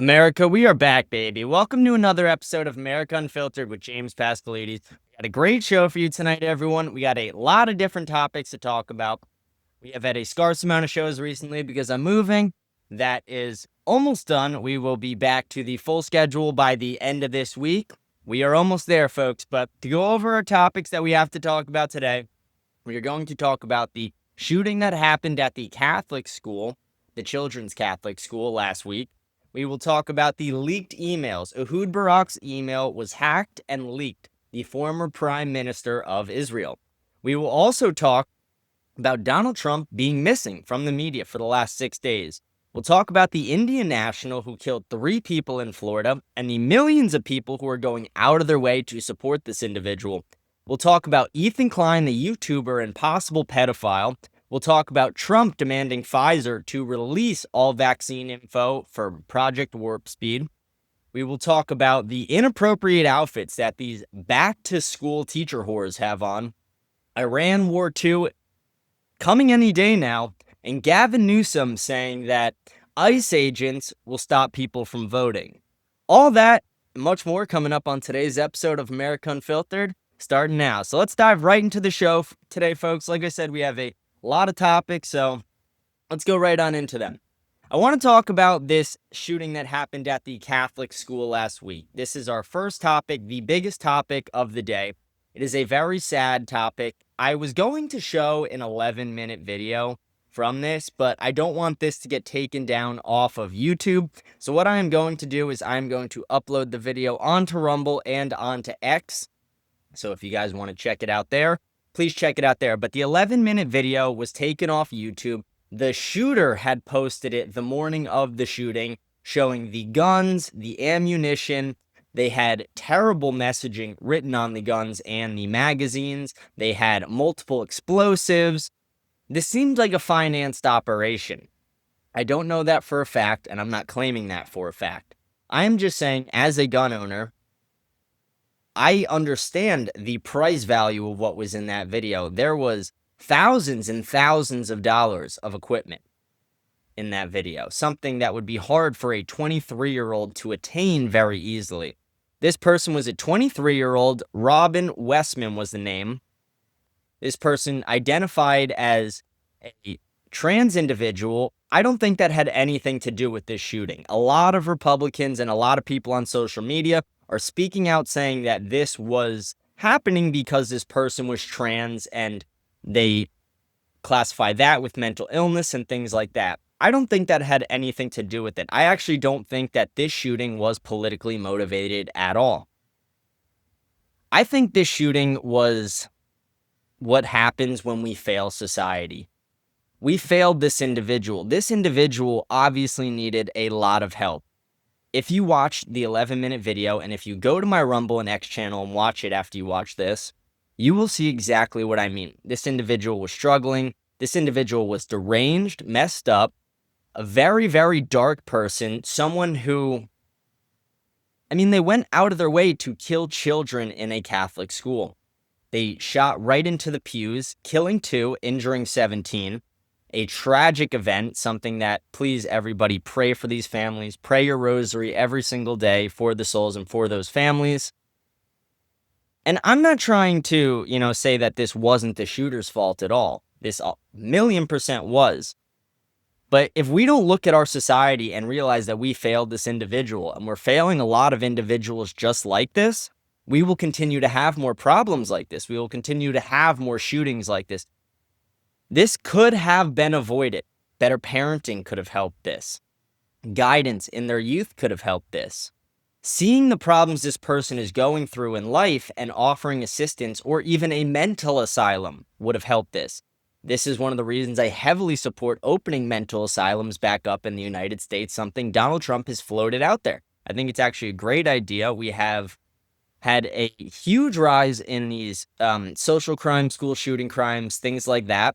America, we are back, baby. Welcome to another episode of America Unfiltered with James Pascalides. We got a great show for you tonight, everyone. We got a lot of different topics to talk about. We have had a scarce amount of shows recently because I'm moving. That is almost done. We will be back to the full schedule by the end of this week. We are almost there, folks. But to go over our topics that we have to talk about today, we are going to talk about the shooting that happened at the Catholic school, the children's Catholic school last week. We will talk about the leaked emails. Ehud Barak's email was hacked and leaked, the former prime minister of Israel. We will also talk about Donald Trump being missing from the media for the last 6 days. We'll talk about the Indian national who killed 3 people in Florida and the millions of people who are going out of their way to support this individual. We'll talk about Ethan Klein, the YouTuber and possible pedophile. We'll talk about Trump demanding Pfizer to release all vaccine info for Project Warp Speed. We will talk about the inappropriate outfits that these back-to-school teacher whores have on. Iran War II coming any day now. And Gavin Newsom saying that ICE agents will stop people from voting. All that and much more coming up on today's episode of America Unfiltered, starting now. So let's dive right into the show today, folks. Like I said, we have a lot of topics, so let's go right on into them. I want to talk about this shooting that happened at the Catholic school last week. This is our first topic, the biggest topic of the day. It is a very sad topic. I was going to show an 11-minute video from this, but I don't want this to get taken down off of YouTube. So what I am going to do is I'm going to upload the video onto Rumble and onto X. So if you guys want to check it out there, please check it out there. But the 11-minute video was taken off YouTube. The shooter had posted it the morning of the shooting, showing the guns, the ammunition. They had terrible messaging written on the guns and the magazines. They had multiple explosives. This seemed like a financed operation. I don't know that for a fact, and I'm not claiming that for a fact. I am just saying, as a gun owner, I understand the price value of what was in that video. There was thousands and thousands of dollars of equipment in that video, something that would be hard for a 23-year-old to attain very easily. This person was a 23-year-old. Robin Westman was the name. This person identified as a trans individual. I don't think that had anything to do with this shooting. A lot of Republicans and a lot of people on social media are speaking out saying that this was happening because this person was trans and they classify that with mental illness and things like that. I don't think that had anything to do with it. I actually don't think that this shooting was politically motivated at all. I think this shooting was what happens when we fail society. We failed this individual. This individual obviously needed a lot of help. If you watched the 11-minute video, and if you go to my Rumble and X channel and watch it after you watch this, you will see exactly what I mean. This individual was struggling. This individual was deranged, messed up, a very, very dark person, someone who, they went out of their way to kill children in a Catholic school. They shot right into the pews, killing 2, injuring 17. A tragic event, something that, please, everybody, pray for these families. Pray your rosary every single day for the souls and for those families. And I'm not trying to, say that this wasn't the shooter's fault at all. This 1,000,000% was. But if we don't look at our society and realize that we failed this individual, and we're failing a lot of individuals just like this, we will continue to have more problems like this. We will continue to have more shootings like this. This could have been avoided. Better parenting could have helped this. Guidance in their youth could have helped this. Seeing the problems this person is going through in life and offering assistance or even a mental asylum would have helped this. This is one of the reasons I heavily support opening mental asylums back up in the United States, something Donald Trump has floated out there. I think it's actually a great idea. We have had a huge rise in these social crimes, school shooting crimes, things like that,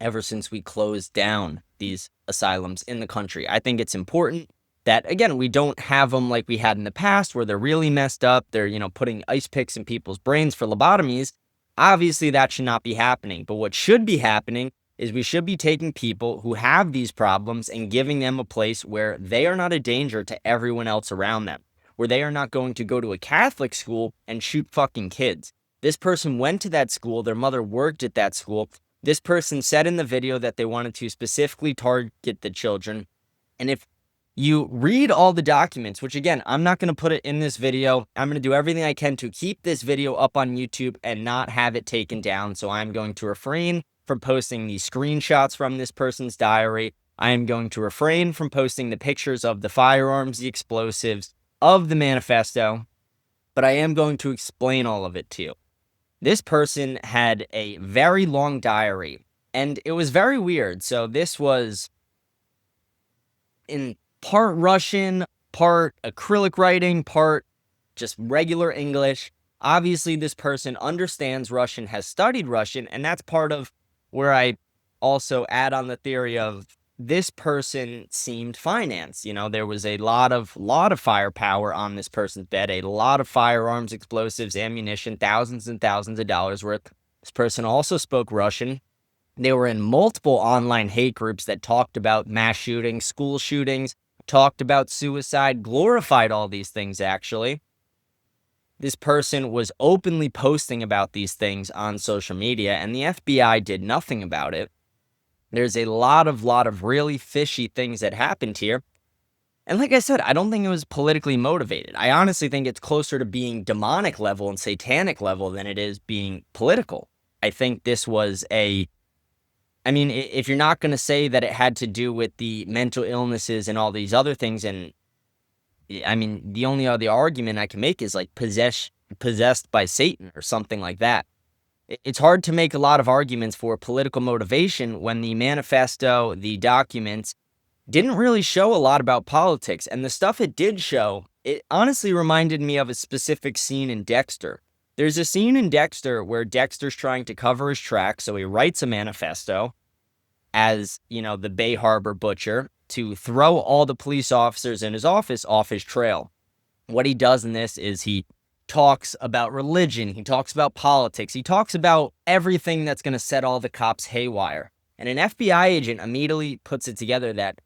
ever since we closed down these asylums in the country. I think it's important that, again, we don't have them like we had in the past where they're really messed up. They're, putting ice picks in people's brains for lobotomies. Obviously, that should not be happening. But what should be happening is we should be taking people who have these problems and giving them a place where they are not a danger to everyone else around them, where they are not going to go to a Catholic school and shoot fucking kids. This person went to that school. Their mother worked at that school. This person said in the video that they wanted to specifically target the children. And if you read all the documents, which again, I'm not going to put it in this video. I'm going to do everything I can to keep this video up on YouTube and not have it taken down. So I'm going to refrain from posting the screenshots from this person's diary. I am going to refrain from posting the pictures of the firearms, the explosives, of the manifesto, but I am going to explain all of it to you. This person had a very long diary, and it was very weird. So this was in part Russian, part acrylic writing, part just regular English. Obviously, this person understands Russian, has studied Russian, and that's part of where I also add on the theory of this person seemed financed. There was a lot of firepower on this person's bed, a lot of firearms, explosives, ammunition, thousands and thousands of dollars worth. This person also spoke Russian. They were in multiple online hate groups that talked about mass shootings, school shootings, talked about suicide, glorified all these things, actually. This person was openly posting about these things on social media, and the FBI did nothing about it. There's a lot of really fishy things that happened here. And like I said, I don't think it was politically motivated. I honestly think it's closer to being demonic level and satanic level than it is being political. I think this was if you're not going to say that it had to do with the mental illnesses and all these other things, and the only other argument I can make is like possessed by Satan or something like that. It's hard to make a lot of arguments for political motivation when the manifesto, the documents, didn't really show a lot about politics. And the stuff it did show, it honestly reminded me of a specific scene in Dexter. There's a scene in Dexter where Dexter's trying to cover his tracks, so he writes a manifesto as, the Bay Harbor butcher to throw all the police officers in his office off his trail. What he does in this is he talks about religion, he talks about politics, he talks about everything that's going to set all the cops haywire. And an FBI agent immediately puts it together that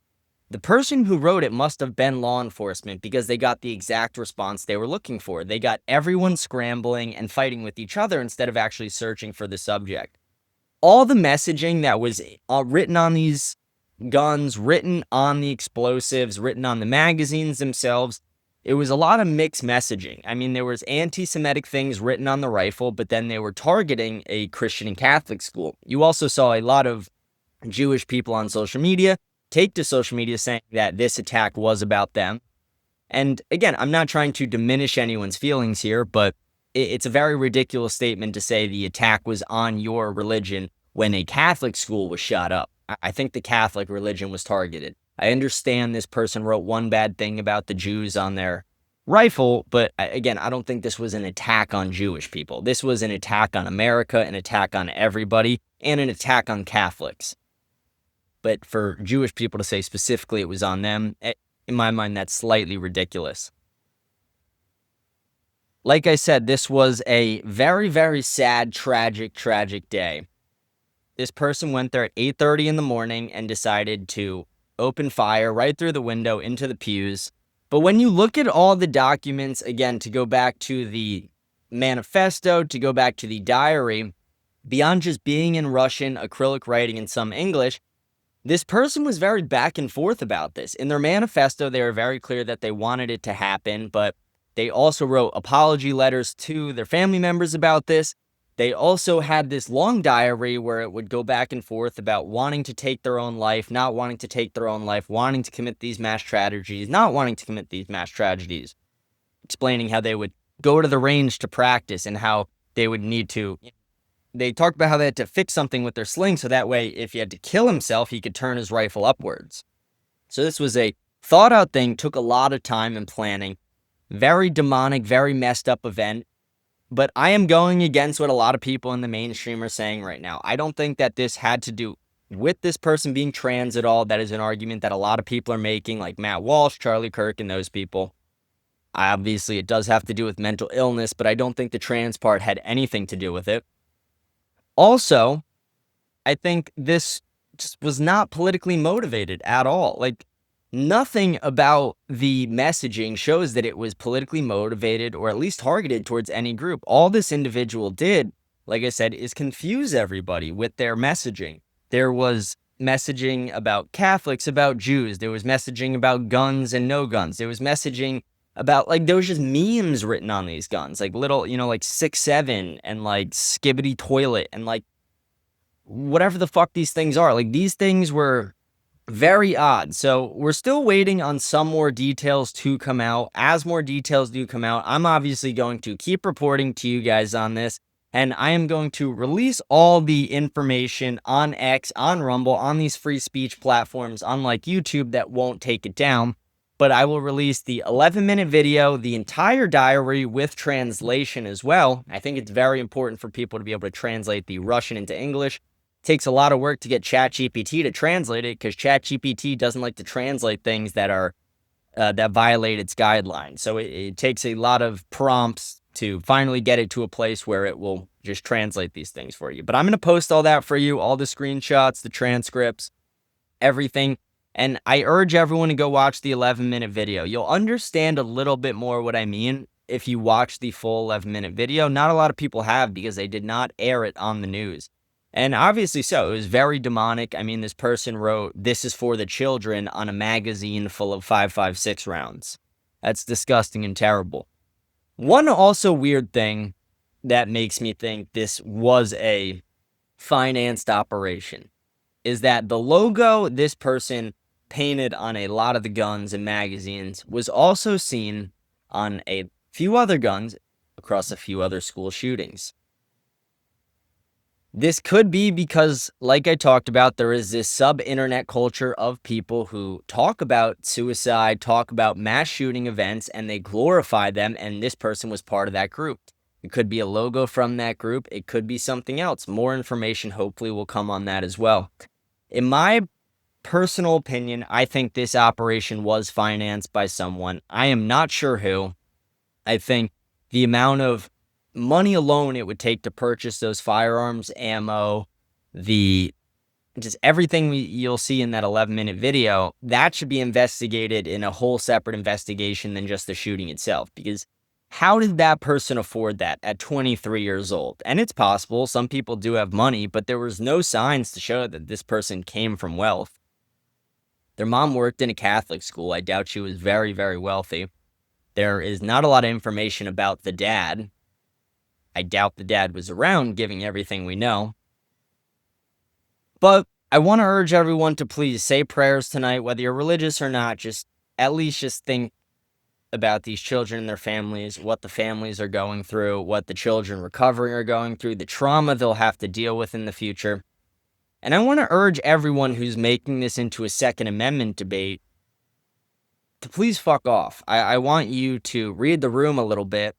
the person who wrote it must have been law enforcement because they got the exact response they were looking for. They got everyone scrambling and fighting with each other instead of actually searching for the subject. All the messaging that was written on these guns, written on the explosives, written on the magazines themselves, it was a lot of mixed messaging. There was anti-Semitic things written on the rifle, but then they were targeting a Christian and Catholic school. You also saw a lot of Jewish people on social media take to social media saying that this attack was about them. And again, I'm not trying to diminish anyone's feelings here, but it's a very ridiculous statement to say the attack was on your religion when a Catholic school was shot up. I think the Catholic religion was targeted. I understand this person wrote one bad thing about the Jews on their rifle, but again, I don't think this was an attack on Jewish people. This was an attack on America, an attack on everybody, and an attack on Catholics. But for Jewish people to say specifically it was on them, in my mind, that's slightly ridiculous. Like I said, this was a very, very sad, tragic day. This person went there at 8:30 in the morning and decided to open fire right through the window into the pews. But when you look at all the documents, again, to go back to the manifesto, to go back to the diary, beyond just being in Russian, acrylic writing, and some English, this person was very back and forth about this. In their manifesto, they were very clear that they wanted it to happen, but they also wrote apology letters to their family members about this. They also had this long diary where it would go back and forth about wanting to take their own life, not wanting to take their own life, wanting to commit these mass tragedies, not wanting to commit these mass tragedies, explaining how they would go to the range to practice and how they would need to. They talked about how they had to fix something with their sling so that way if he had to kill himself, he could turn his rifle upwards. So this was a thought out thing, took a lot of time and planning, very demonic, very messed up event. But I am going against what a lot of people in the mainstream are saying right now. I don't think that this had to do with this person being trans at all. That is an argument that a lot of people are making, like Matt Walsh, Charlie Kirk, and those people. Obviously, it does have to do with mental illness, but I don't think the trans part had anything to do with it. Also, I think this just was not politically motivated at all. Like, nothing about the messaging shows that it was politically motivated or at least targeted towards any group. All this individual did, like I said, is confuse everybody with their messaging. There was messaging about Catholics, about Jews. There was messaging about guns and no guns. There was messaging about, like, there was just memes written on these guns, like little, like 6'7" and like skibbity toilet and like whatever the fuck these things are. Like, these things were very odd. So we're still waiting on some more details to come out. As more details do come out, I'm obviously going to keep reporting to you guys on this. And I am going to release all the information on X, on Rumble, on these free speech platforms, unlike YouTube that won't take it down. But I will release the 11-minute video, the entire diary with translation as well. I think it's very important for people to be able to translate the Russian into English. Takes a lot of work to get ChatGPT to translate it, because ChatGPT doesn't like to translate things that are that violate its guidelines. So it takes a lot of prompts to finally get it to a place where it will just translate these things for you. But I'm going to post all that for you, all the screenshots, the transcripts, everything. And I urge everyone to go watch the 11-minute video. You'll understand a little bit more what I mean if you watch the full 11-minute video. Not a lot of people have, because they did not air it on the news. And obviously so, it was very demonic. I mean, this person wrote, "This is for the children," on a magazine full of 5.56 rounds. That's disgusting and terrible. One also weird thing that makes me think this was a financed operation is that the logo this person painted on a lot of the guns and magazines was also seen on a few other guns across a few other school shootings. This could be because, like I talked about, there is this sub-internet culture of people who talk about suicide, talk about mass shooting events, and they glorify them, and this person was part of that group. It could be a logo from that group. It could be something else. More information hopefully will come on that as well. In my personal opinion, I think this operation was financed by someone. I am not sure who. I think the amount of money alone it would take to purchase those firearms, ammo, just everything you'll see in that 11-minute video, that should be investigated in a whole separate investigation than just the shooting itself. Because how did that person afford that at 23 years old? And it's possible, some people do have money, but there was no signs to show that this person came from wealth. Their mom worked in a Catholic school. I doubt she was very, very wealthy. There is not a lot of information about the dad. I doubt the dad was around, giving everything we know. But I want to urge everyone to please say prayers tonight, whether you're religious or not. Just at least just think about these children and their families, what the families are going through, what the children recovering are going through, the trauma they'll have to deal with in the future. And I want to urge everyone who's making this into a Second Amendment debate to please fuck off. I want you to read the room a little bit.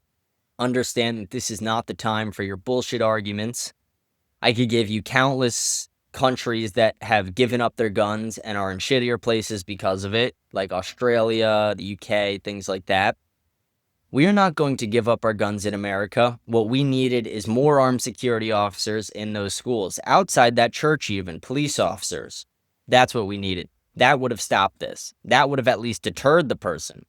Understand that this is not the time for your bullshit arguments. I could give you countless countries that have given up their guns and are in shittier places because of it, like Australia, the UK, things like that. We are not going to give up our guns in America. What we needed is more armed security officers in those schools. Outside that church even, police officers. That's what we needed. That would have stopped this. That would have at least deterred the person.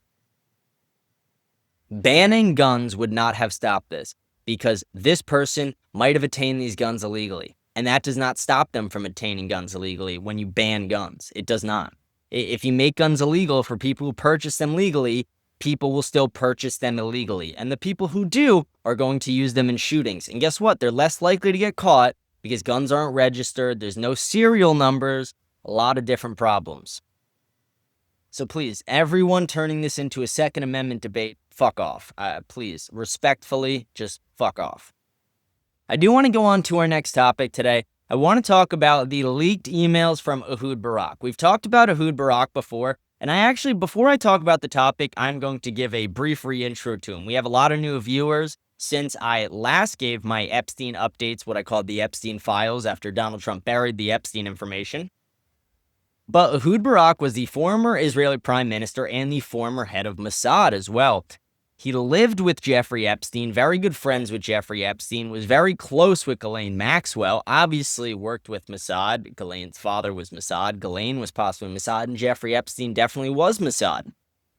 Banning guns would not have stopped this, because this person might have attained these guns illegally. And that does not stop them from attaining guns illegally when you ban guns. It does not. If you make guns illegal for people who purchase them legally, people will still purchase them illegally. And the people who do are going to use them in shootings. And guess what? They're less likely to get caught because guns aren't registered. There's no serial numbers. A lot of different problems. So please, everyone turning this into a Second Amendment debate, fuck off. Please, respectfully, just fuck off. I do want to go on to our next topic today. I want to talk about the leaked emails from Ehud Barak. We've talked about Ehud Barak before, and before I talk about the topic, I'm going to give a brief reintro to him. We have a lot of new viewers since I last gave my Epstein updates, what I called the Epstein files, after Donald Trump buried the Epstein information. But Ehud Barak was the former Israeli prime minister and the former head of Mossad as well. He lived with Jeffrey Epstein, very good friends with Jeffrey Epstein, was very close with Ghislaine Maxwell, obviously worked with Mossad. Ghislaine's father was Mossad. Ghislaine was possibly Mossad, and Jeffrey Epstein definitely was Mossad.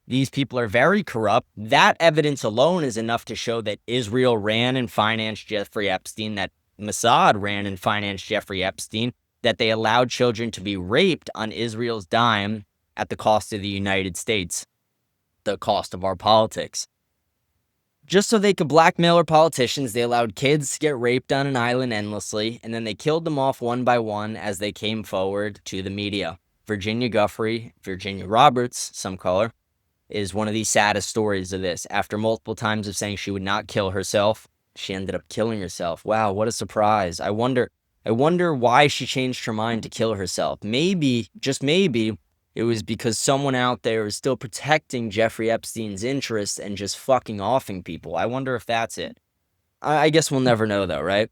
These people are very corrupt. That evidence alone is enough to show that Israel ran and financed Jeffrey Epstein, that Mossad ran and financed Jeffrey Epstein, that they allowed children to be raped on Israel's dime at the cost of the United States, the cost of our politics. Just so they could blackmail our politicians, they allowed kids to get raped on an island endlessly, and then they killed them off one by one as they came forward to the media. Virginia Giuffre, Virginia Roberts, some call her, is one of the saddest stories of this. After multiple times of saying she would not kill herself, she ended up killing herself. Wow, what a surprise. I wonder why she changed her mind to kill herself. Maybe, just maybe, it was because someone out there is still protecting Jeffrey Epstein's interests and just fucking offing people. I wonder if that's it. I guess we'll never know though, right?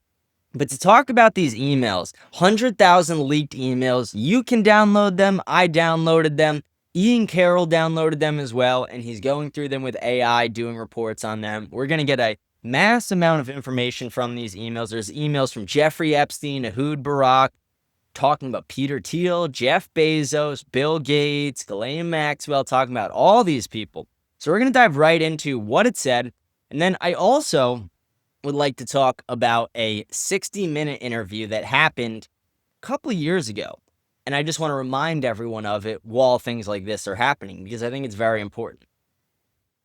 But to talk about these emails, 100,000 leaked emails, you can download them. I downloaded them. Ian Carroll downloaded them as well, and he's going through them with AI, doing reports on them. We're going to get a mass amount of information from these emails. There's emails from Jeffrey Epstein, Ehud Barak, talking about Peter Thiel, Jeff Bezos, Bill Gates, Ghislaine Maxwell, talking about all these people. So we're going to dive right into what it said. And then I also would like to talk about a 60-minute interview that happened a couple of years ago. And I just want to remind everyone of it while things like this are happening, because I think it's very important.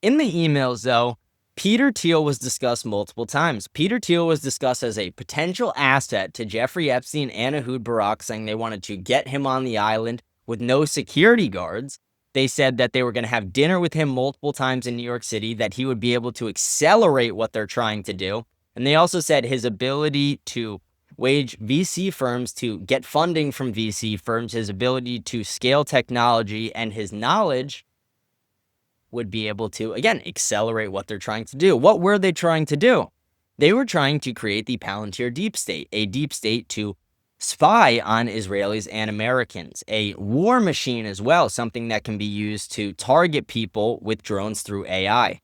In the emails, though, Peter Thiel was discussed multiple times. Peter Thiel was discussed as a potential asset to Jeffrey Epstein and Ehud Barak, saying they wanted to get him on the island with no security guards. They said that they were going to have dinner with him multiple times in New York City, that he would be able to accelerate what they're trying to do. And they also said his ability to wage VC firms to get funding from VC firms, his ability to scale technology, and his knowledge would be able to, again, accelerate what they're trying to do. What were they trying to do? They were trying to create the Palantir deep state, a deep state to spy on Israelis and Americans, a war machine as well, something that can be used to target people with drones through AI.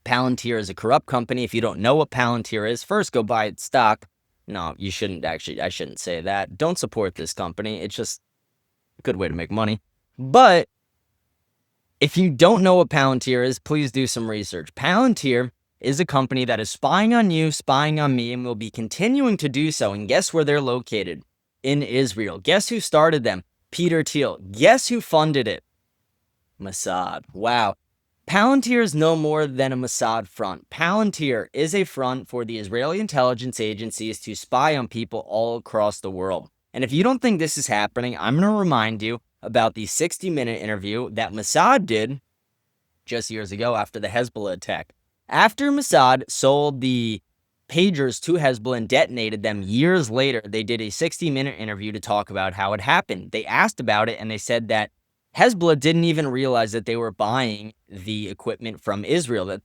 Palantir is a corrupt company. If you don't know what Palantir is, first go buy its stock. No, you shouldn't actually. I shouldn't say that. Don't support this company. It's just a good way to make money. But if you don't know what Palantir is, please do some research. Palantir is a company that is spying on you, spying on me, and will be continuing to do so. And guess where they're located? In Israel. Guess who started them? Peter Thiel. Guess who funded it? Mossad. Wow. Palantir is no more than a Mossad front. Palantir is a front for the Israeli intelligence agencies to spy on people all across the world. And if you don't think this is happening, I'm going to remind you about the 60-minute interview that Mossad did just years ago after the Hezbollah attack. After Mossad sold the pagers to Hezbollah and detonated them years later, they did a 60-minute interview to talk about how it happened. They asked about it, and they said that Hezbollah didn't even realize that they were buying the equipment from Israel, that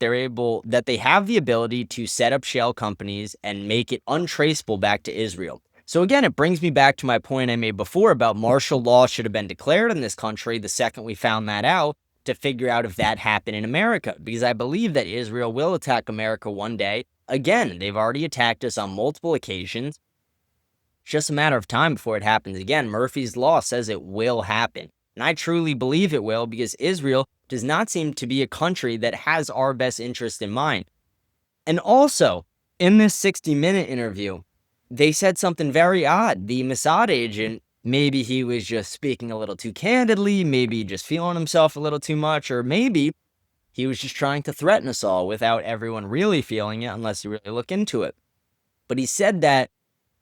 they have the ability to set up shell companies and make it untraceable back to Israel. So again, it brings me back to my point I made before about martial law should have been declared in this country the second we found that out, to figure out if that happened in America, because I believe that Israel will attack America one day. Again, they've already attacked us on multiple occasions. It's just a matter of time before it happens again. Murphy's Law says it will happen. And I truly believe it will, because Israel does not seem to be a country that has our best interest in mind. And also, in this 60-minute interview, they said something very odd. The Mossad agent, maybe he was just speaking a little too candidly, maybe just feeling himself a little too much, or maybe he was just trying to threaten us all without everyone really feeling it unless you really look into it. But he said that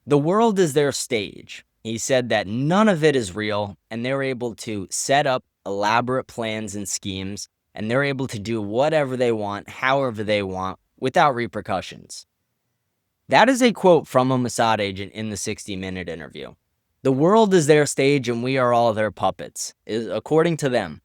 the world is their stage. He said that none of it is real, and they're able to set up elaborate plans and schemes, and they're able to do whatever they want, however they want, without repercussions. That is a quote from a Mossad agent in the 60-minute interview. The world is their stage, and we are all their puppets, according to them.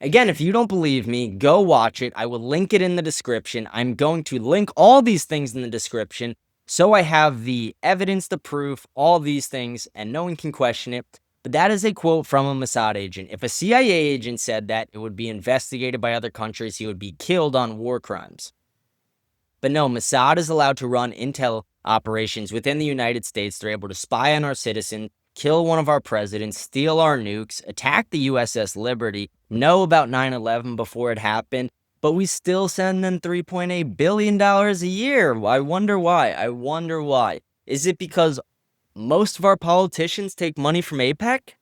Again, if you don't believe me, go watch it. I will link it in the description. I'm going to link all these things in the description, so I have the evidence, the proof, all these things, and no one can question it. But that is a quote from a Mossad agent. If a CIA agent said that, it would be investigated by other countries. He would be killed on war crimes. But no, Mossad is allowed to run intel operations within the United States. They're able to spy on our citizens, kill one of our presidents, steal our nukes, attack the USS Liberty, know about 9/11 before it happened, but we still send them $3.8 billion a year. I wonder why. Is it because most of our politicians take money from APEC?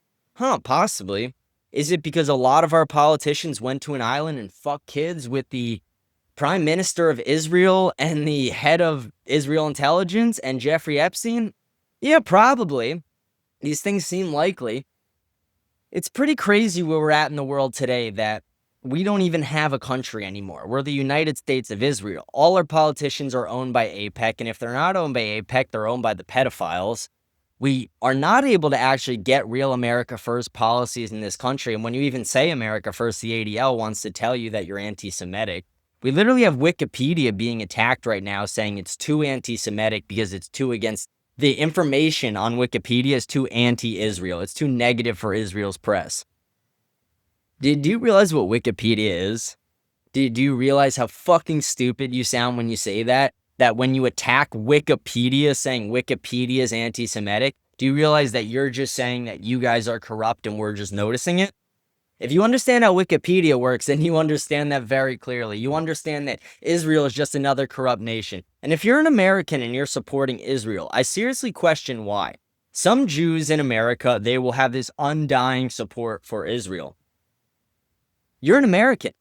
Possibly. Is it because a lot of our politicians went to an island and fucked kids with the Prime Minister of Israel and the head of Israel intelligence and Jeffrey Epstein? Yeah, probably. These things seem likely. It's pretty crazy where we're at in the world today that we don't even have a country anymore. We're the United States of Israel. All our politicians are owned by APEC, and if they're not owned by APEC, they're owned by the pedophiles. We are not able to actually get real America First policies in this country, and when you even say America First, the ADL wants to tell you that you're anti-Semitic. We literally have Wikipedia being attacked right now saying it's too anti-Semitic because it's too against the information on Wikipedia is too anti-Israel. It's too negative for Israel's press. Do you realize what Wikipedia is? Do you realize how fucking stupid you sound when you say that? That when you attack Wikipedia saying Wikipedia is anti-Semitic, do you realize that you're just saying that you guys are corrupt and we're just noticing it? If you understand how Wikipedia works, then you understand that very clearly. You understand that Israel is just another corrupt nation. And if you're an American and you're supporting Israel, I seriously question why. Some Jews in America, they will have this undying support for Israel. You're an American.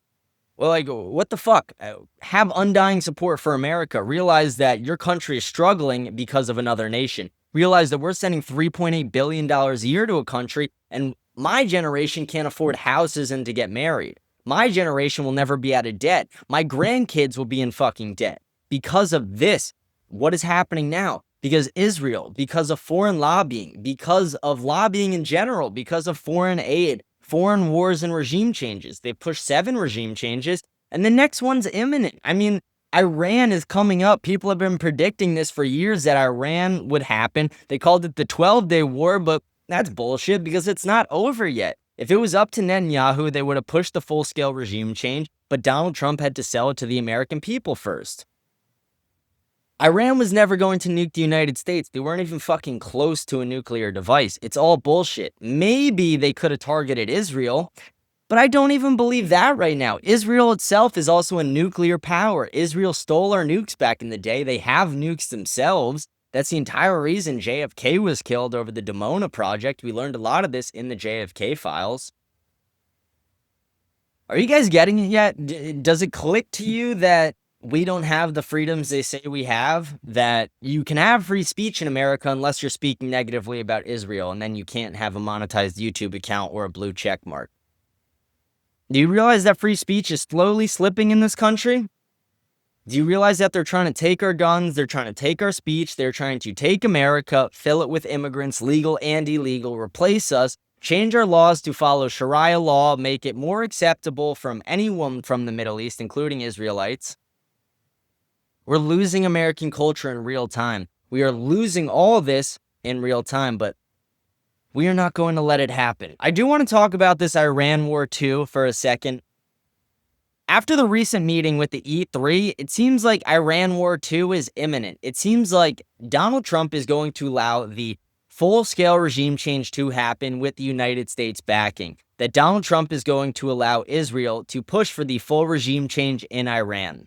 Well, like, what the fuck? Have undying support for America. Realize that your country is struggling because of another nation. Realize that we're sending $3.8 billion a year to a country, and my generation can't afford houses and to get married. My generation will never be out of debt. My grandkids will be in fucking debt. Because of this, what is happening now? Because Israel, because of foreign lobbying, because of lobbying in general, because of foreign aid, foreign wars and regime changes. They pushed 7 regime changes, and the next one's imminent. I mean, Iran is coming up. People have been predicting this for years that Iran would happen. They called it the 12-day war, but that's bullshit because it's not over yet. If it was up to Netanyahu, they would have pushed the full-scale regime change, but Donald Trump had to sell it to the American people first. Iran was never going to nuke the United States. They weren't even fucking close to a nuclear device. It's all bullshit. Maybe they could have targeted Israel, but I don't even believe that right now. Israel itself is also a nuclear power. Israel stole our nukes back in the day. They have nukes themselves. That's the entire reason JFK was killed over the Dimona project. We learned a lot of this in the JFK files. Are you guys getting it yet? Does it click to you that we don't have the freedoms they say we have? That you can have free speech in America unless you're speaking negatively about Israel, and then you can't have a monetized YouTube account or a blue check mark. Do you realize that free speech is slowly slipping in this country? Do you realize that they're trying to take our guns, they're trying to take our speech, they're trying to take America, fill it with immigrants, legal and illegal, replace us, change our laws to follow Sharia law, make it more acceptable from anyone from the Middle East, including Israelites? We're losing American culture in real time. We are losing all of this in real time, but we are not going to let it happen. I do want to talk about this Iran war too for a second. After the recent meeting with the E3, it seems like Iran War 2 is imminent. It seems like Donald Trump is going to allow the full-scale regime change to happen with the United States backing. That Donald Trump is going to allow Israel to push for the full regime change in Iran.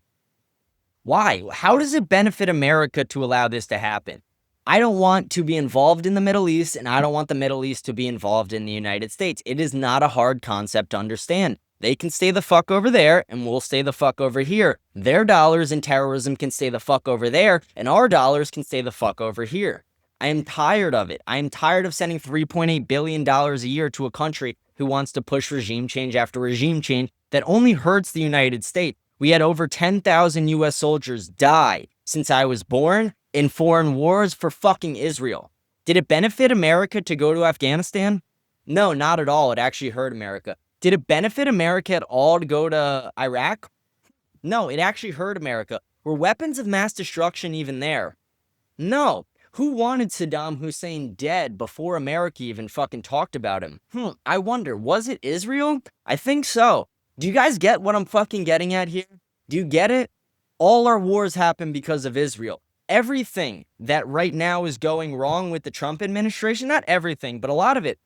Why? How does it benefit America to allow this to happen? I don't want to be involved in the Middle East, and I don't want the Middle East to be involved in the United States. It is not a hard concept to understand. They can stay the fuck over there, and we'll stay the fuck over here. Their dollars in terrorism can stay the fuck over there, and our dollars can stay the fuck over here. I am tired of it. I am tired of sending $3.8 billion a year to a country who wants to push regime change after regime change that only hurts the United States. We had over 10,000 U.S. soldiers die since I was born in foreign wars for fucking Israel. Did it benefit America to go to Afghanistan? No, not at all. It actually hurt America. Did it benefit America at all to go to Iraq? No, it actually hurt America. Were weapons of mass destruction even there? No. Who wanted Saddam Hussein dead before America even fucking talked about him? I wonder, was it Israel? I think so. Do you guys get what I'm fucking getting at here? Do you get it? All our wars happen because of Israel. Everything that right now is going wrong with the Trump administration, not everything, but a lot of it,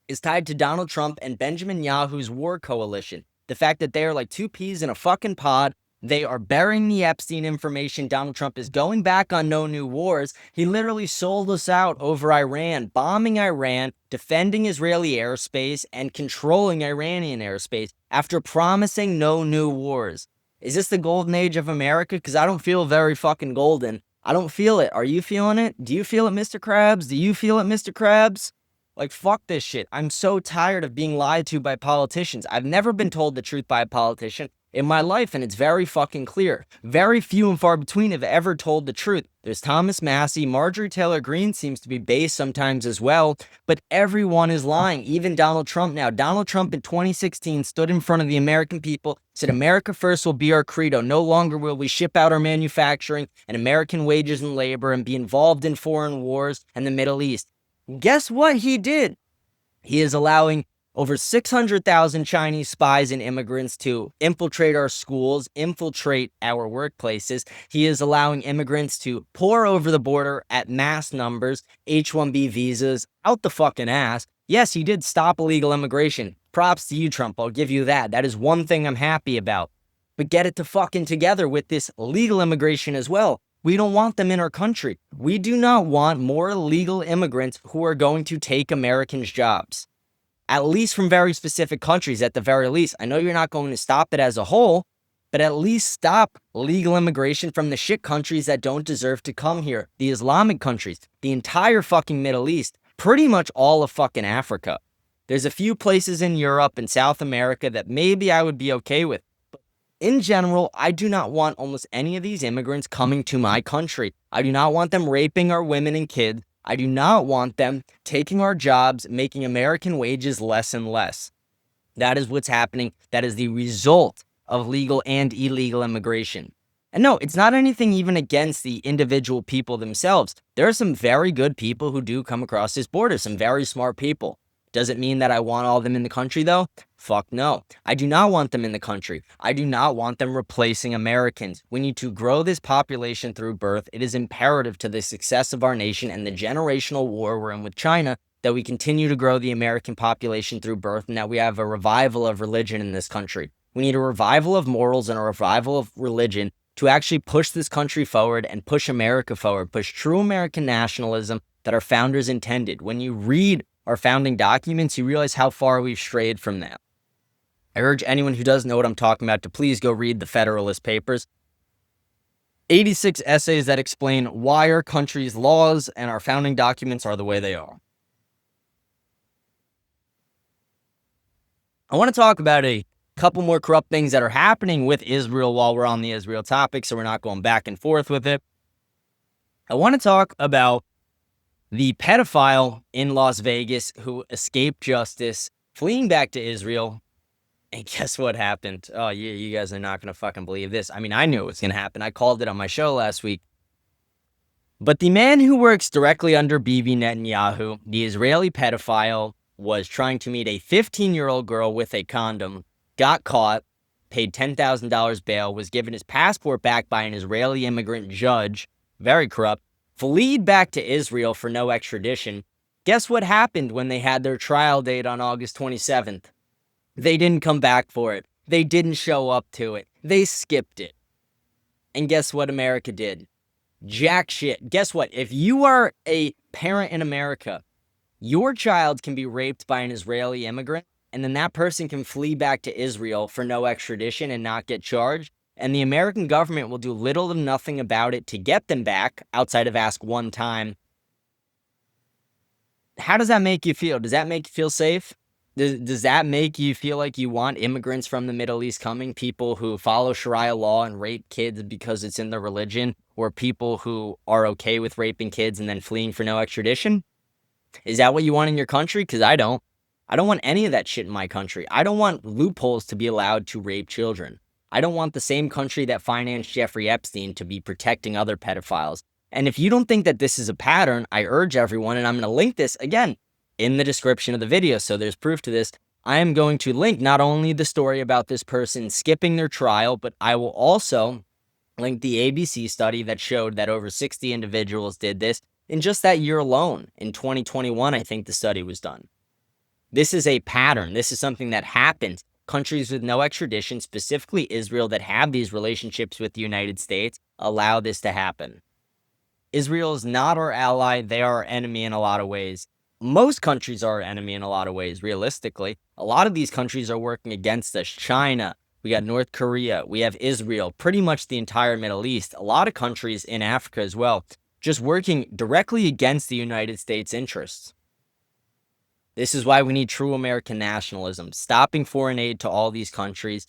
is tied to Donald Trump and Benjamin Yahu's war coalition. The fact that they are like two peas in a fucking pod. They are burying the Epstein information. Donald Trump is going back on no new wars. He literally sold us out over Iran, bombing Iran, defending Israeli airspace, and controlling Iranian airspace after promising no new wars. Is this the golden age of America? Because I don't feel very fucking golden. I don't feel it. Are you feeling it? Do you feel it, Mr. Krabs? Do you feel it, Mr. Krabs? Like, fuck this shit. I'm so tired of being lied to by politicians. I've never been told the truth by a politician in my life, and it's very fucking clear. Very few and far between have ever told the truth. There's Thomas Massey, Marjorie Taylor Greene seems to be based sometimes as well, but everyone is lying, even Donald Trump now. Donald Trump in 2016 stood in front of the American people, said America first will be our credo. No longer will we ship out our manufacturing and American wages and labor and be involved in foreign wars and the Middle East. Guess what he did? He is allowing over 600,000 Chinese spies and immigrants to infiltrate our schools, infiltrate our workplaces. He is allowing immigrants to pour over the border at mass numbers, H-1B visas, out the fucking ass. Yes, he did stop illegal immigration. Props to you, Trump. I'll give you that. That is one thing I'm happy about. But get it to fucking together with this legal immigration as well. We don't want them in our country. We do not want more illegal immigrants who are going to take Americans' jobs. At least from very specific countries, at the very least. I know you're not going to stop it as a whole, but at least stop legal immigration from the shit countries that don't deserve to come here. The Islamic countries, the entire fucking Middle East, pretty much all of fucking Africa. There's a few places in Europe and South America that maybe I would be okay with. In general, I do not want almost any of these immigrants coming to my country. I do not want them raping our women and kids. I do not want them taking our jobs, making American wages less and less. That is what's happening. That is the result of legal and illegal immigration. And no, it's not anything even against the individual people themselves. There are some very good people who do come across this border, some very smart people. Does it mean that I want all of them in the country, though? Fuck no. I do not want them in the country. I do not want them replacing Americans. We need to grow this population through birth. It is imperative to the success of our nation and the generational war we're in with China that we continue to grow the American population through birth and that we have a revival of religion in this country. We need a revival of morals and a revival of religion to actually push this country forward and push America forward, push true American nationalism that our founders intended. When you read our founding documents, you realize how far we've strayed from that. I urge anyone who doesn't know what I'm talking about to please go read the Federalist Papers. 86 essays that explain why our country's laws and our founding documents are the way they are. I want to talk about a couple more corrupt things that are happening with Israel while we're on the Israel topic, so we're not going back and forth with it. I want to talk about the pedophile in Las Vegas who escaped justice, fleeing back to Israel. And guess what happened? Oh, yeah, you guys are not going to fucking believe this. I mean, I knew it was going to happen. I called it on my show last week. But the man who works directly under Bibi Netanyahu, the Israeli pedophile, was trying to meet a 15-year-old girl with a condom, got caught, paid $10,000 bail, was given his passport back by an Israeli immigrant judge, very corrupt, fled back to Israel for no extradition. Guess what happened when they had their trial date on August 27th? They didn't come back for it. They didn't show up to it. They skipped it. And guess what America did? Jack shit. Guess what? If you are a parent in America, your child can be raped by an Israeli immigrant, and then that person can flee back to Israel for no extradition and not get charged. And the American government will do little to nothing about it to get them back, outside of ask one time. How does that make you feel? Does that make you feel safe? Does that make you feel like you want immigrants from the Middle East coming, people who follow Sharia law and rape kids because it's in their religion, or people who are okay with raping kids and then fleeing for no extradition? Is that what you want in your country? Because I don't. I don't want any of that shit in my country. I don't want loopholes to be allowed to rape children. I don't want the same country that financed Jeffrey Epstein to be protecting other pedophiles. And if you don't think that this is a pattern, I urge everyone, and I'm going to link this again in the description of the video, so there's proof to this. I am going to link not only the story about this person skipping their trial, but I will also link the ABC study that showed that over 60 individuals did this in just that year alone. In 2021, I think the study was done. This is a pattern. This is something that happens. Countries with no extradition, specifically Israel, that have these relationships with the United States, allow this to happen. Israel is not our ally. They are our enemy in a lot of ways. Most countries are our enemy in a lot of ways, realistically. A lot of these countries are working against us. China, we got North Korea, we have Israel, pretty much the entire Middle East, a lot of countries in Africa as well, just working directly against the United States' interests. This is why we need true American nationalism, stopping foreign aid to all these countries,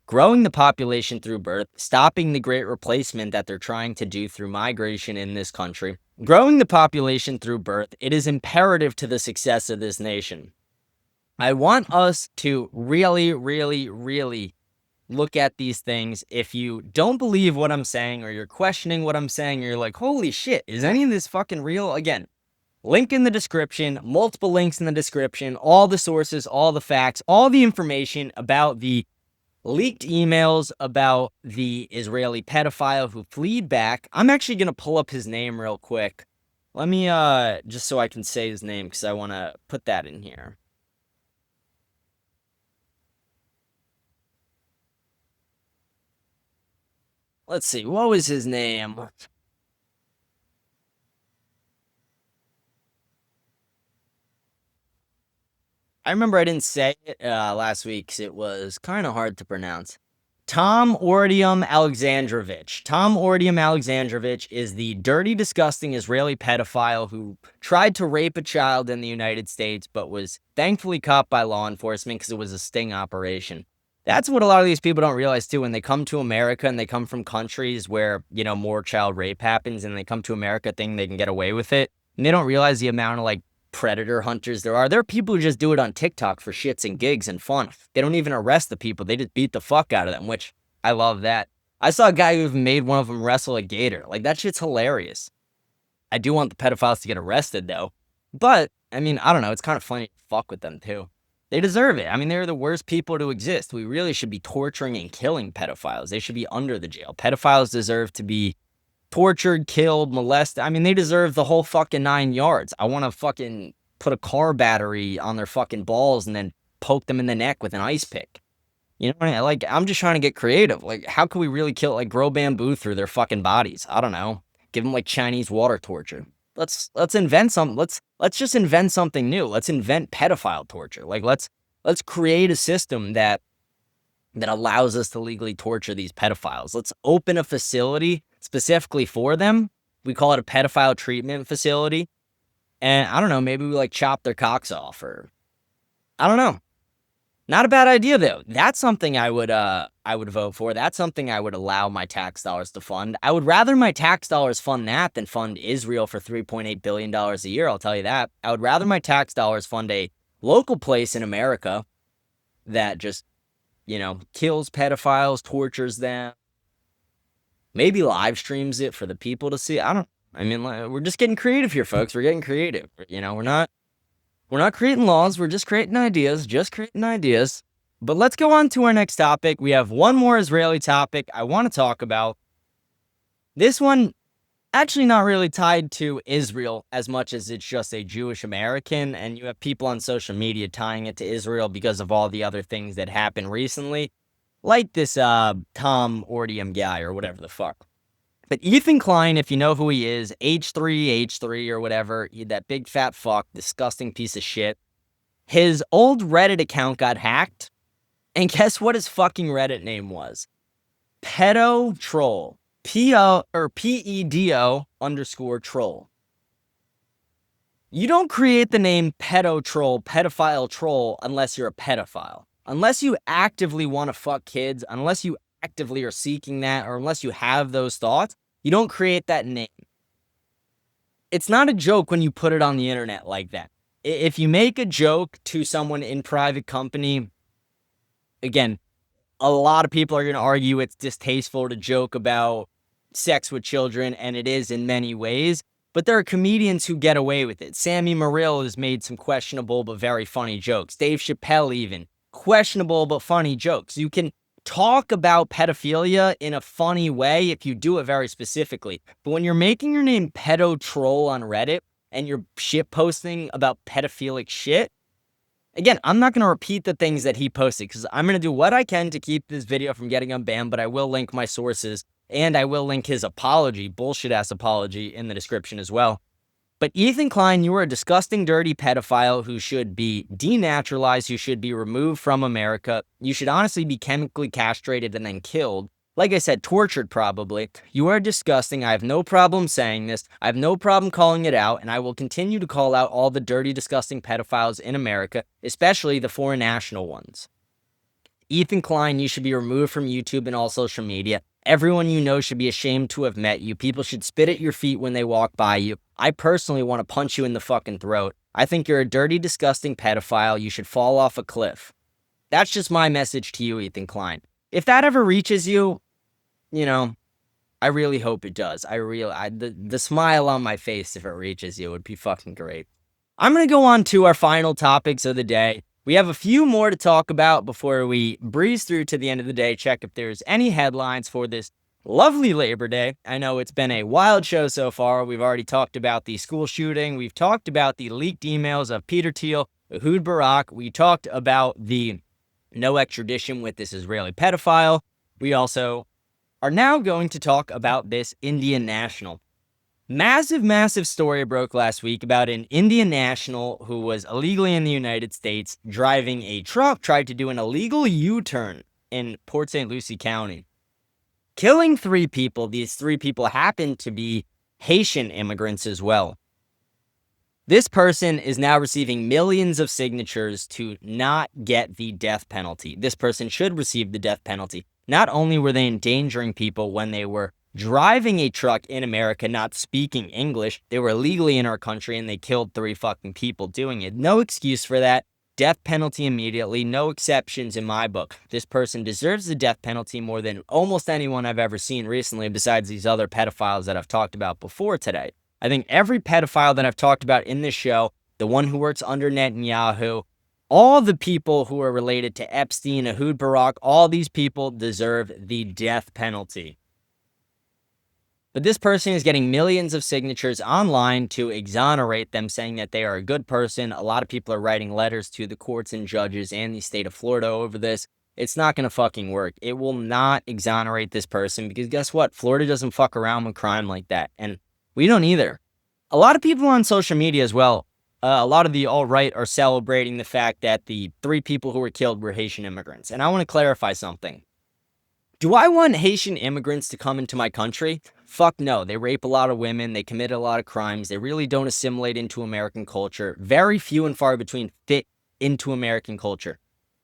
growing the population through birth, stopping the great replacement that they're trying to do through migration in this country, growing the population through birth. It is imperative to the success of this nation. I want us to really, really, really look at these things. If you don't believe what I'm saying, or you're questioning what I'm saying, or you're like, holy shit, is any of this fucking real? Again, link in the description, multiple links in the description, all the sources, all the facts, all the information about the leaked emails about the Israeli pedophile who fled back. I'm actually going to pull up his name real quick. Let me, just so I can say his name, because I want to put that in here. Let's see, what was his name? I remember I didn't say it last week because it was kind of hard to pronounce. Tom Ordium Alexandrovich. Tom Ordium Alexandrovich is the dirty, disgusting Israeli pedophile who tried to rape a child in the United States, but was thankfully caught by law enforcement because it was a sting operation. That's what a lot of these people don't realize, too. When they come to America and they come from countries where, more child rape happens, and they come to America thinking they can get away with it, and they don't realize the amount of, predator hunters there are. There are people who just do it on TikTok for shits and gigs and fun. They don't even arrest the people. They just beat the fuck out of them, which I love that. I saw a guy who even made one of them wrestle a gator. That shit's hilarious. I do want the pedophiles to get arrested, though. But, I don't know. It's kind of funny to fuck with them, too. They deserve it. They're the worst people to exist. We really should be torturing and killing pedophiles. They should be under the jail. Pedophiles deserve to be tortured, killed, molested. They deserve the whole fucking 9 yards. I want to fucking put a car battery on their fucking balls and then poke them in the neck with an ice pick. You know what I mean? I'm just trying to get creative. How can we really kill, grow bamboo through their fucking bodies? I don't know. Give them, Chinese water torture. Let's invent something. Let's just invent something new. Let's invent pedophile torture. Let's create a system that allows us to legally torture these pedophiles. Let's open a facility specifically for them. We call it a pedophile treatment facility. And I don't know, maybe we chop their cocks off, or I don't know. Not a bad idea, though. That's something I would vote for. That's something I would allow my tax dollars to fund. I would rather my tax dollars fund that than fund Israel for $3.8 billion a year, I'll tell you that. I would rather my tax dollars fund a local place in America that just, kills pedophiles, tortures them, maybe live streams it for the people to see. We're just getting creative here, folks. We're getting creative. We're not creating laws. We're just creating ideas. But let's go on to our next topic. We have one more Israeli topic I want to talk about. This one, actually not really tied to Israel as much as it's just a Jewish American, and you have people on social media tying it to Israel because of all the other things that happened recently, like this Tom Ordium guy or whatever the fuck. But Ethan Klein, if you know who he is, H3 or whatever, that big fat fuck, disgusting piece of shit, his old Reddit account got hacked, and guess what his fucking Reddit name was? Pedo Troll. PEDO_troll. You don't create the name pedo troll, pedophile troll, unless you're a pedophile. Unless you actively want to fuck kids, unless you actively are seeking that, or unless you have those thoughts, you don't create that name. It's not a joke when you put it on the internet like that. If you make a joke to someone in private company, again, a lot of people are going to argue it's distasteful to joke about sex with children, and it is in many ways. But there are comedians who get away with it. Sammy Morrill has made some questionable but very funny jokes. Dave Chappelle even. Questionable but funny jokes. You can talk about pedophilia in a funny way if you do it very specifically. But when you're making your name Pedo Troll on Reddit and you're shit posting about pedophilic shit, again, I'm not going to repeat the things that he posted because I'm going to do what I can to keep this video from getting unbanned, but I will link my sources and I will link his apology, bullshit-ass apology, in the description as well. But Ethan Klein, you are a disgusting, dirty pedophile who should be denaturalized, who should be removed from America. You should honestly be chemically castrated and then killed. Like I said, tortured probably. You are disgusting. I have no problem saying this. I have no problem calling it out, and I will continue to call out all the dirty, disgusting pedophiles in America, especially the foreign national ones. Ethan Klein, you should be removed from YouTube and all social media. Everyone you know should be ashamed to have met you. People should spit at your feet when they walk by you. I personally want to punch you in the fucking throat. I think you're a dirty, disgusting pedophile. You should fall off a cliff. That's just my message to you, Ethan Klein. If that ever reaches you, you know, I really hope it does. The smile on my face if it reaches you would be fucking great. I'm going to go on to our final topics of the day. We have a few more to talk about before we breeze through to the end of the day, check if there's any headlines for this lovely Labor Day. I know it's been a wild show so far. We've already talked about the school shooting. We've talked about the leaked emails of Peter Thiel, Ehud Barak. We talked about the no extradition with this Israeli pedophile. We also are now going to talk about this Indian national. Massive story broke last week about an Indian national who was illegally in the United States driving a truck, tried to do an illegal U-turn in Port St. Lucie County, killing 3 people. These 3 people happened to be Haitian immigrants as well. This person is now receiving millions of signatures to not get the death penalty. This person should receive the death penalty. Not only were they endangering people when they were driving a truck in America, not speaking English, they were illegally in our country and they killed 3 fucking people doing it. No excuse for that. Death penalty immediately. No exceptions in my book. This person deserves the death penalty more than almost anyone I've ever seen recently besides these other pedophiles that I've talked about before today. I think every pedophile that I've talked about in this show, the one who works under Netanyahu, all the people who are related to Epstein, Ehud Barak, all these people deserve the death penalty. But this person is getting millions of signatures online to exonerate them, saying that they are a good person. A lot of people are writing letters to the courts and judges and the state of Florida over this. It's not going to fucking work. It will not exonerate this person because guess what? Florida doesn't fuck around with crime like that. And we don't either. A lot of people on social media as well, a lot of the alt-right are celebrating the fact that the 3 people who were killed were Haitian immigrants. And I want to clarify something. Do I want Haitian immigrants to come into my country? Fuck no. They rape a lot of women. They commit a lot of crimes. They really don't assimilate into American culture. Very few and far between fit into American culture.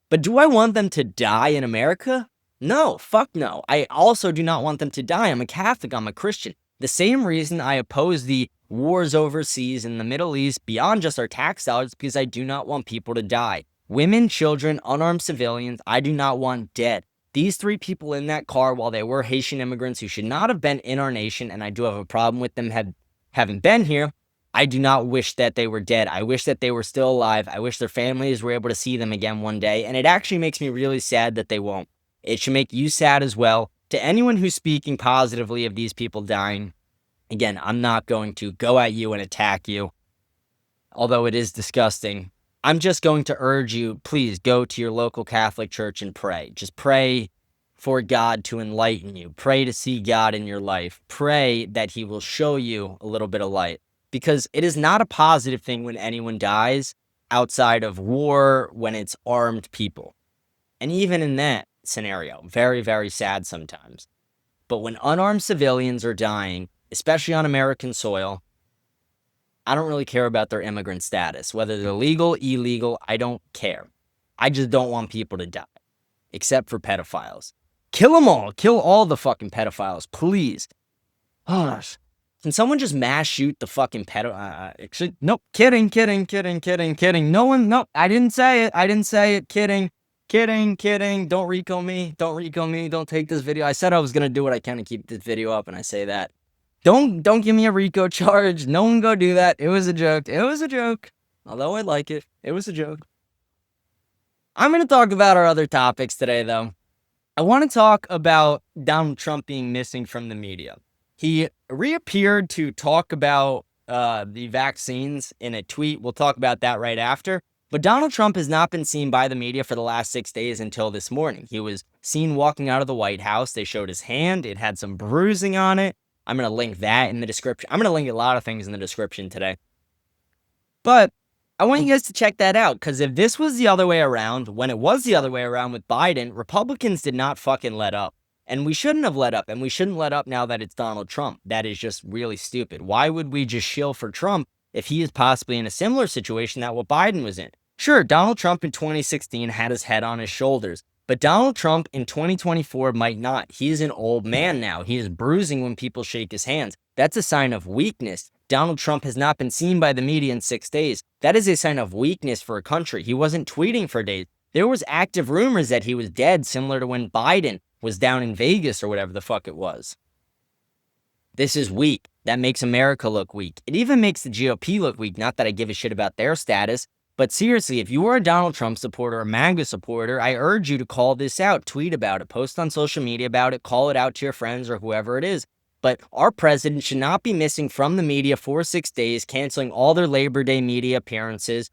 But do I want them to die in America? No, fuck no. I also do not want them to die. I'm a Catholic. I'm a Christian. The same reason I oppose the wars overseas in the Middle East beyond just our tax dollars because I do not want people to die. Women, children, unarmed civilians, I do not want dead. These 3 people in that car, while they were Haitian immigrants who should not have been in our nation, and I do have a problem with them having been here, I do not wish that they were dead. I wish that they were still alive. I wish their families were able to see them again one day, and it actually makes me really sad that they won't. It should make you sad as well. To anyone who's speaking positively of these people dying, again, I'm not going to go at you and attack you, although it is disgusting. I'm just going to urge you, please go to your local Catholic church and pray. Just pray for God to enlighten you. Pray to see God in your life. Pray that he will show you a little bit of light. Because it is not a positive thing when anyone dies outside of war, when it's armed people. And even in that scenario, very sad sometimes. But when unarmed civilians are dying, especially on American soil, I don't really care about their immigrant status. Whether they're legal, illegal, I don't care. I just don't want people to die. Except for pedophiles. Kill them all. Kill all the fucking pedophiles, please. Gosh. Can someone just mass shoot the fucking actually, nope. Kidding. No one, nope. I didn't say it. Kidding. Kidding. Don't Rico me. Don't take this video. I said I was gonna do what I can to keep this video up, and I say that. Don't give me a Rico charge. No one go do that. It was a joke. Although I like it, it was a joke. I'm gonna talk about our other topics today, though. I want to talk about Donald Trump being missing from the media. He reappeared to talk about the vaccines in a tweet. We'll talk about that right after. But Donald Trump has not been seen by the media for the last 6 days until this morning. He was seen walking out of the White House. They showed his hand. It had some bruising on it. I'm going to link that in the description. I'm going to link a lot of things in the description today. But I want you guys to check that out, because if this was the other way around, when it was the other way around with Biden, Republicans did not fucking let up. And we shouldn't have let up, and we shouldn't let up now that it's Donald Trump. That is just really stupid. Why would we just shill for Trump if he is possibly in a similar situation that what Biden was in? Sure, Donald Trump in 2016 had his head on his shoulders, but Donald Trump in 2024 might not. He is an old man now. He is bruising when people shake his hands. That's a sign of weakness. Donald Trump has not been seen by the media in 6 days. That is a sign of weakness for a country. He wasn't tweeting for days. There was active rumors that he was dead, similar to when Biden was down in Vegas or whatever the fuck it was. This is weak. That makes America look weak. It even makes the GOP look weak. Not that I give a shit about their status, but seriously, if you are a Donald Trump supporter or a MAGA supporter, I urge you to call this out, tweet about it, post on social media about it, call it out to your friends or whoever it is. But our president should not be missing from the media for 6 days, canceling all their Labor Day media appearances,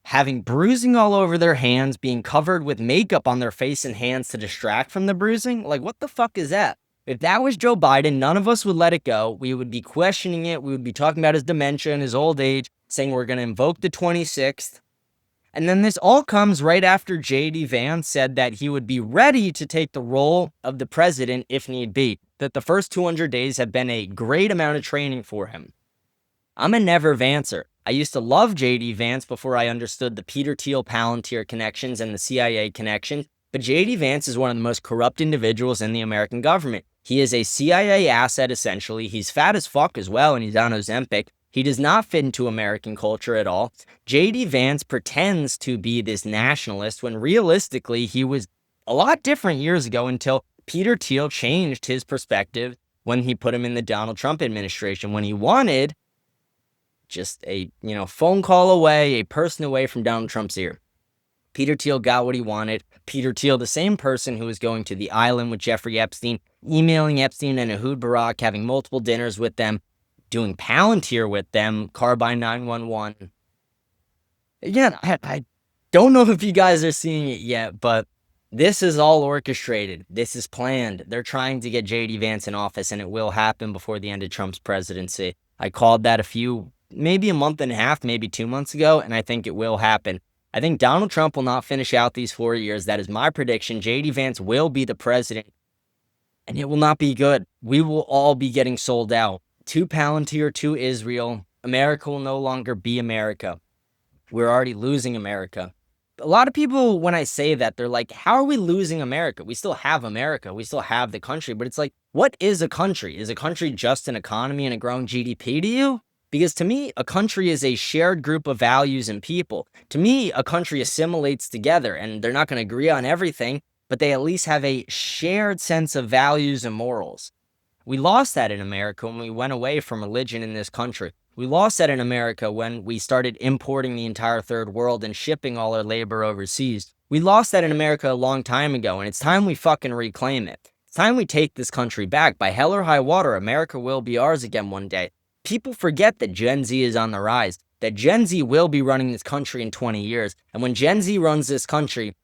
having bruising all over their hands, being covered with makeup on their face and hands to distract from the bruising. Like, what the fuck is that? If that was Joe Biden, none of us would let it go. We would be questioning it. We would be talking about his dementia and his old age, saying we're going to invoke the 26th. And then this all comes right after J.D. Vance said that he would be ready to take the role of the president if need be, that the first 200 days have been a great amount of training for him. I'm a never Vancer. I used to love J.D. Vance before I understood the Peter Thiel Palantir connections and the CIA connections, but J.D. Vance is one of the most corrupt individuals in the American government. He is a CIA asset, essentially. He's fat as fuck as well, and he's on Ozempic. He does not fit into American culture at all. J.D. Vance pretends to be this nationalist when realistically he was a lot different years ago until Peter Thiel changed his perspective when he put him in the Donald Trump administration, when he wanted just a phone call away, a person away from Donald Trump's ear. Peter Thiel got what he wanted. Peter Thiel, the same person who was going to the island with Jeffrey Epstein, emailing Epstein and Ehud Barak, having multiple dinners with them, doing Palantir with them, Carbine 911. Again, I don't know if you guys are seeing it yet, but this is all orchestrated. This is planned. They're trying to get J.D. Vance in office, and it will happen before the end of Trump's presidency. I called that maybe a month and a half, maybe 2 months ago, and I think it will happen. I think Donald Trump will not finish out these 4 years. That is my prediction. J.D. Vance will be the president, and it will not be good. We will all be getting sold out to Palantir, to Israel. America will no longer be America. We're already losing America. A lot of people, when I say that, they're like, how are we losing America? We still have America. We still have the country. But it's like, what is a country? Is a country just an economy and a growing GDP to you? Because to me, a country is a shared group of values and people. To me, a country assimilates together, and they're not going to agree on everything, but they at least have a shared sense of values and morals. We lost that in America when we went away from religion in this country. We lost that in America when we started importing the entire third world and shipping all our labor overseas. We lost that in America a long time ago, and it's time we fucking reclaim it. It's time we take this country back. By hell or high water, America will be ours again one day. People forget that Gen Z is on the rise, that Gen Z will be running this country in 20 years. And when Gen Z runs this country,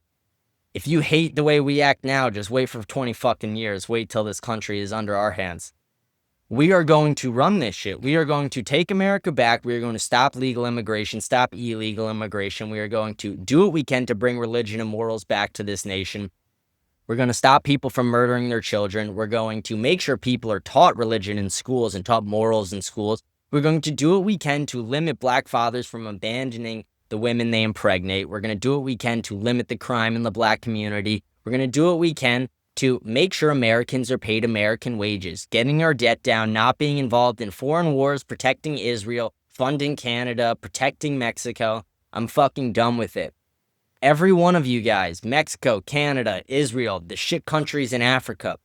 if you hate the way we act now, just wait for 20 fucking years. Wait till this country is under our hands. We are going to run this shit. We are going to take America back. We are going to stop legal immigration, stop illegal immigration. We are going to do what we can to bring religion and morals back to this nation. We're going to stop people from murdering their children. We're going to make sure people are taught religion in schools and taught morals in schools. We're going to do what we can to limit black fathers from abandoning the women they impregnate. We're going to do what we can to limit the crime in the black community. We're going to do what we can to make sure Americans are paid American wages, getting our debt down, not being involved in foreign wars, protecting Israel, funding Canada, protecting Mexico. I'm fucking done with it. Every one of you guys, Mexico, Canada, Israel, the shit countries in Africa,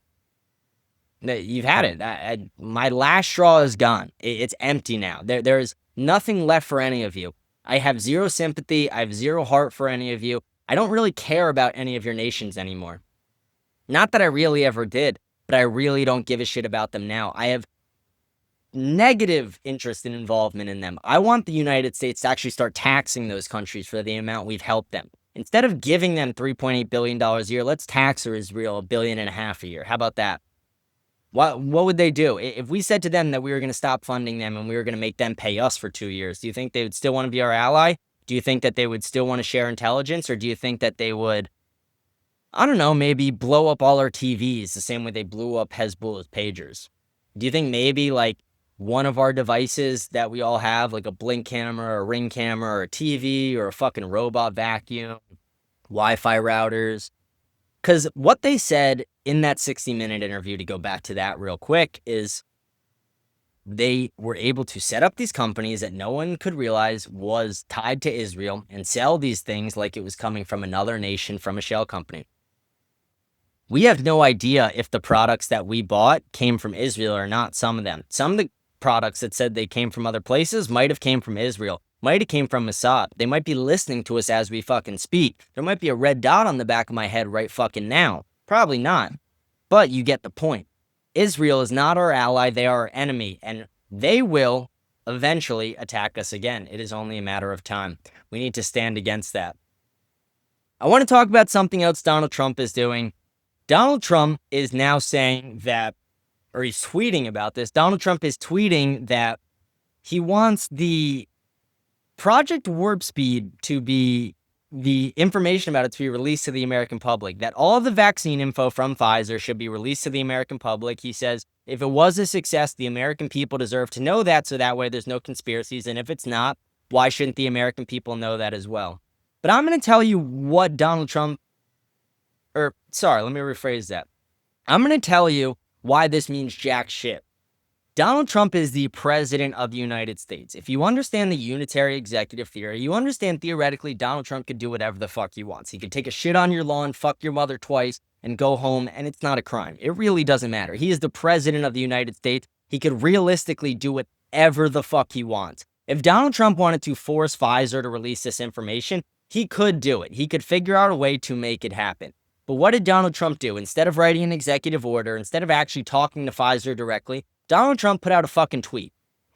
you've had it. My last straw is gone. It's empty now. There is nothing left for any of you. I have zero sympathy. I have zero heart for any of you. I don't really care about any of your nations anymore. Not that I really ever did, but I really don't give a shit about them now. I have negative interest and involvement in them. I want the United States to actually start taxing those countries for the amount we've helped them. Instead of giving them $3.8 billion a year, let's tax Israel $1.5 billion a year. How about that? What would they do? If we said to them that we were going to stop funding them and we were going to make them pay us for 2 years, do you think they would still want to be our ally? Do you think that they would still want to share intelligence? Or do you think that they would, I don't know, maybe blow up all our TVs the same way they blew up Hezbollah's pagers? Do you think maybe like one of our devices that we all have, like a Blink camera or a Ring camera or a TV or a fucking robot vacuum, Wi-Fi routers? Because what they said in that 60-minute interview, to go back to that real quick, is they were able to set up these companies that no one could realize was tied to Israel and sell these things like it was coming from another nation, from a shell company. We have no idea if the products that we bought came from Israel or not, some of them. Some of the products that said they came from other places might have came from Israel, might have came from Mossad. They might be listening to us as we fucking speak. There might be a red dot on the back of my head right fucking now. Probably not. But you get the point. Israel is not our ally, they are our enemy, and they will eventually attack us again. It is only a matter of time. We need to stand against that. I want to talk about something else Donald Trump is doing. Donald Trump is now saying that, or he's tweeting about this. Donald Trump is tweeting that he wants the Project Warp Speed to be, the information about it to be released to the American public, that all of the vaccine info from Pfizer should be released to the American public. He says, if it was a success, the American people deserve to know that, so that way there's no conspiracies. And if it's not, why shouldn't the American people know that as well? But I'm going to tell you what Donald Trump, let me rephrase that. I'm going to tell you why this means jack shit. Donald Trump is the president of the United States. If you understand the unitary executive theory, you understand theoretically Donald Trump could do whatever the fuck he wants. He could take a shit on your lawn, fuck your mother twice, and go home, and it's not a crime. It really doesn't matter. He is the president of the United States. He could realistically do whatever the fuck he wants. If Donald Trump wanted to force Pfizer to release this information, he could do it. He could figure out a way to make it happen. But what did Donald Trump do? Instead of writing an executive order, instead of actually talking to Pfizer directly, Donald Trump put out a fucking tweet.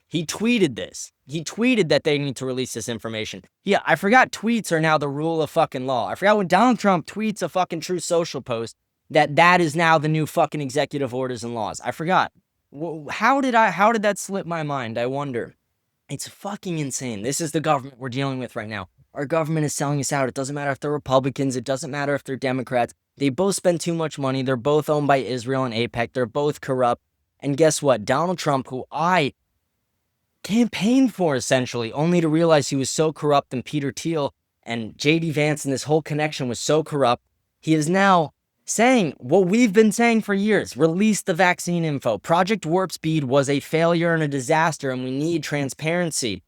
He tweeted this. He tweeted that they need to release this information. Yeah, I forgot tweets are now the rule of fucking law. I forgot when Donald Trump tweets a fucking Truth Social post that is now the new fucking executive orders and laws. I forgot. How did that slip my mind? I wonder. It's fucking insane. This is the government we're dealing with right now. Our government is selling us out. It doesn't matter if they're Republicans. It doesn't matter if they're Democrats. They both spend too much money. They're both owned by Israel and AIPAC. They're both corrupt. And guess what? Donald Trump, who I campaigned for essentially, only to realize he was so corrupt, and Peter Thiel and J.D. Vance and this whole connection was so corrupt, he is now saying what we've been saying for years: release the vaccine info. Project Warp Speed was a failure and a disaster, and we need transparency.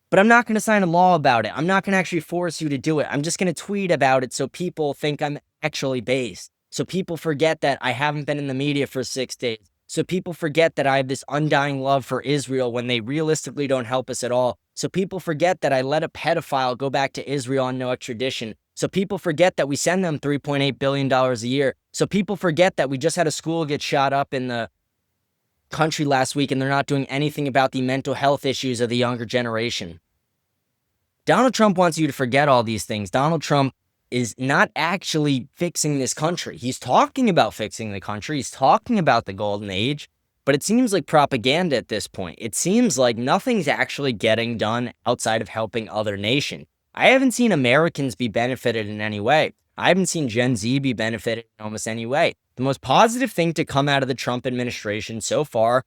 But I'm not going to sign a law about it. I'm not going to actually force you to do it. I'm just going to tweet about it so people think I'm actually based. So people forget that I haven't been in the media for 6 days. So people forget that I have this undying love for Israel when they realistically don't help us at all. So people forget that I let a pedophile go back to Israel on no extradition. So people forget that we send them $3.8 billion a year. So people forget that we just had a school get shot up in the country last week and they're not doing anything about the mental health issues of the younger generation. Donald Trump wants you to forget all these things. Donald Trump is not actually fixing this country. He's talking about fixing the country. He's talking about the golden age, but it seems like propaganda at this point. It seems like nothing's actually getting done outside of helping other nations. I haven't seen Americans be benefited in any way. I haven't seen Gen Z be benefited in almost any way. The most positive thing to come out of the Trump administration so far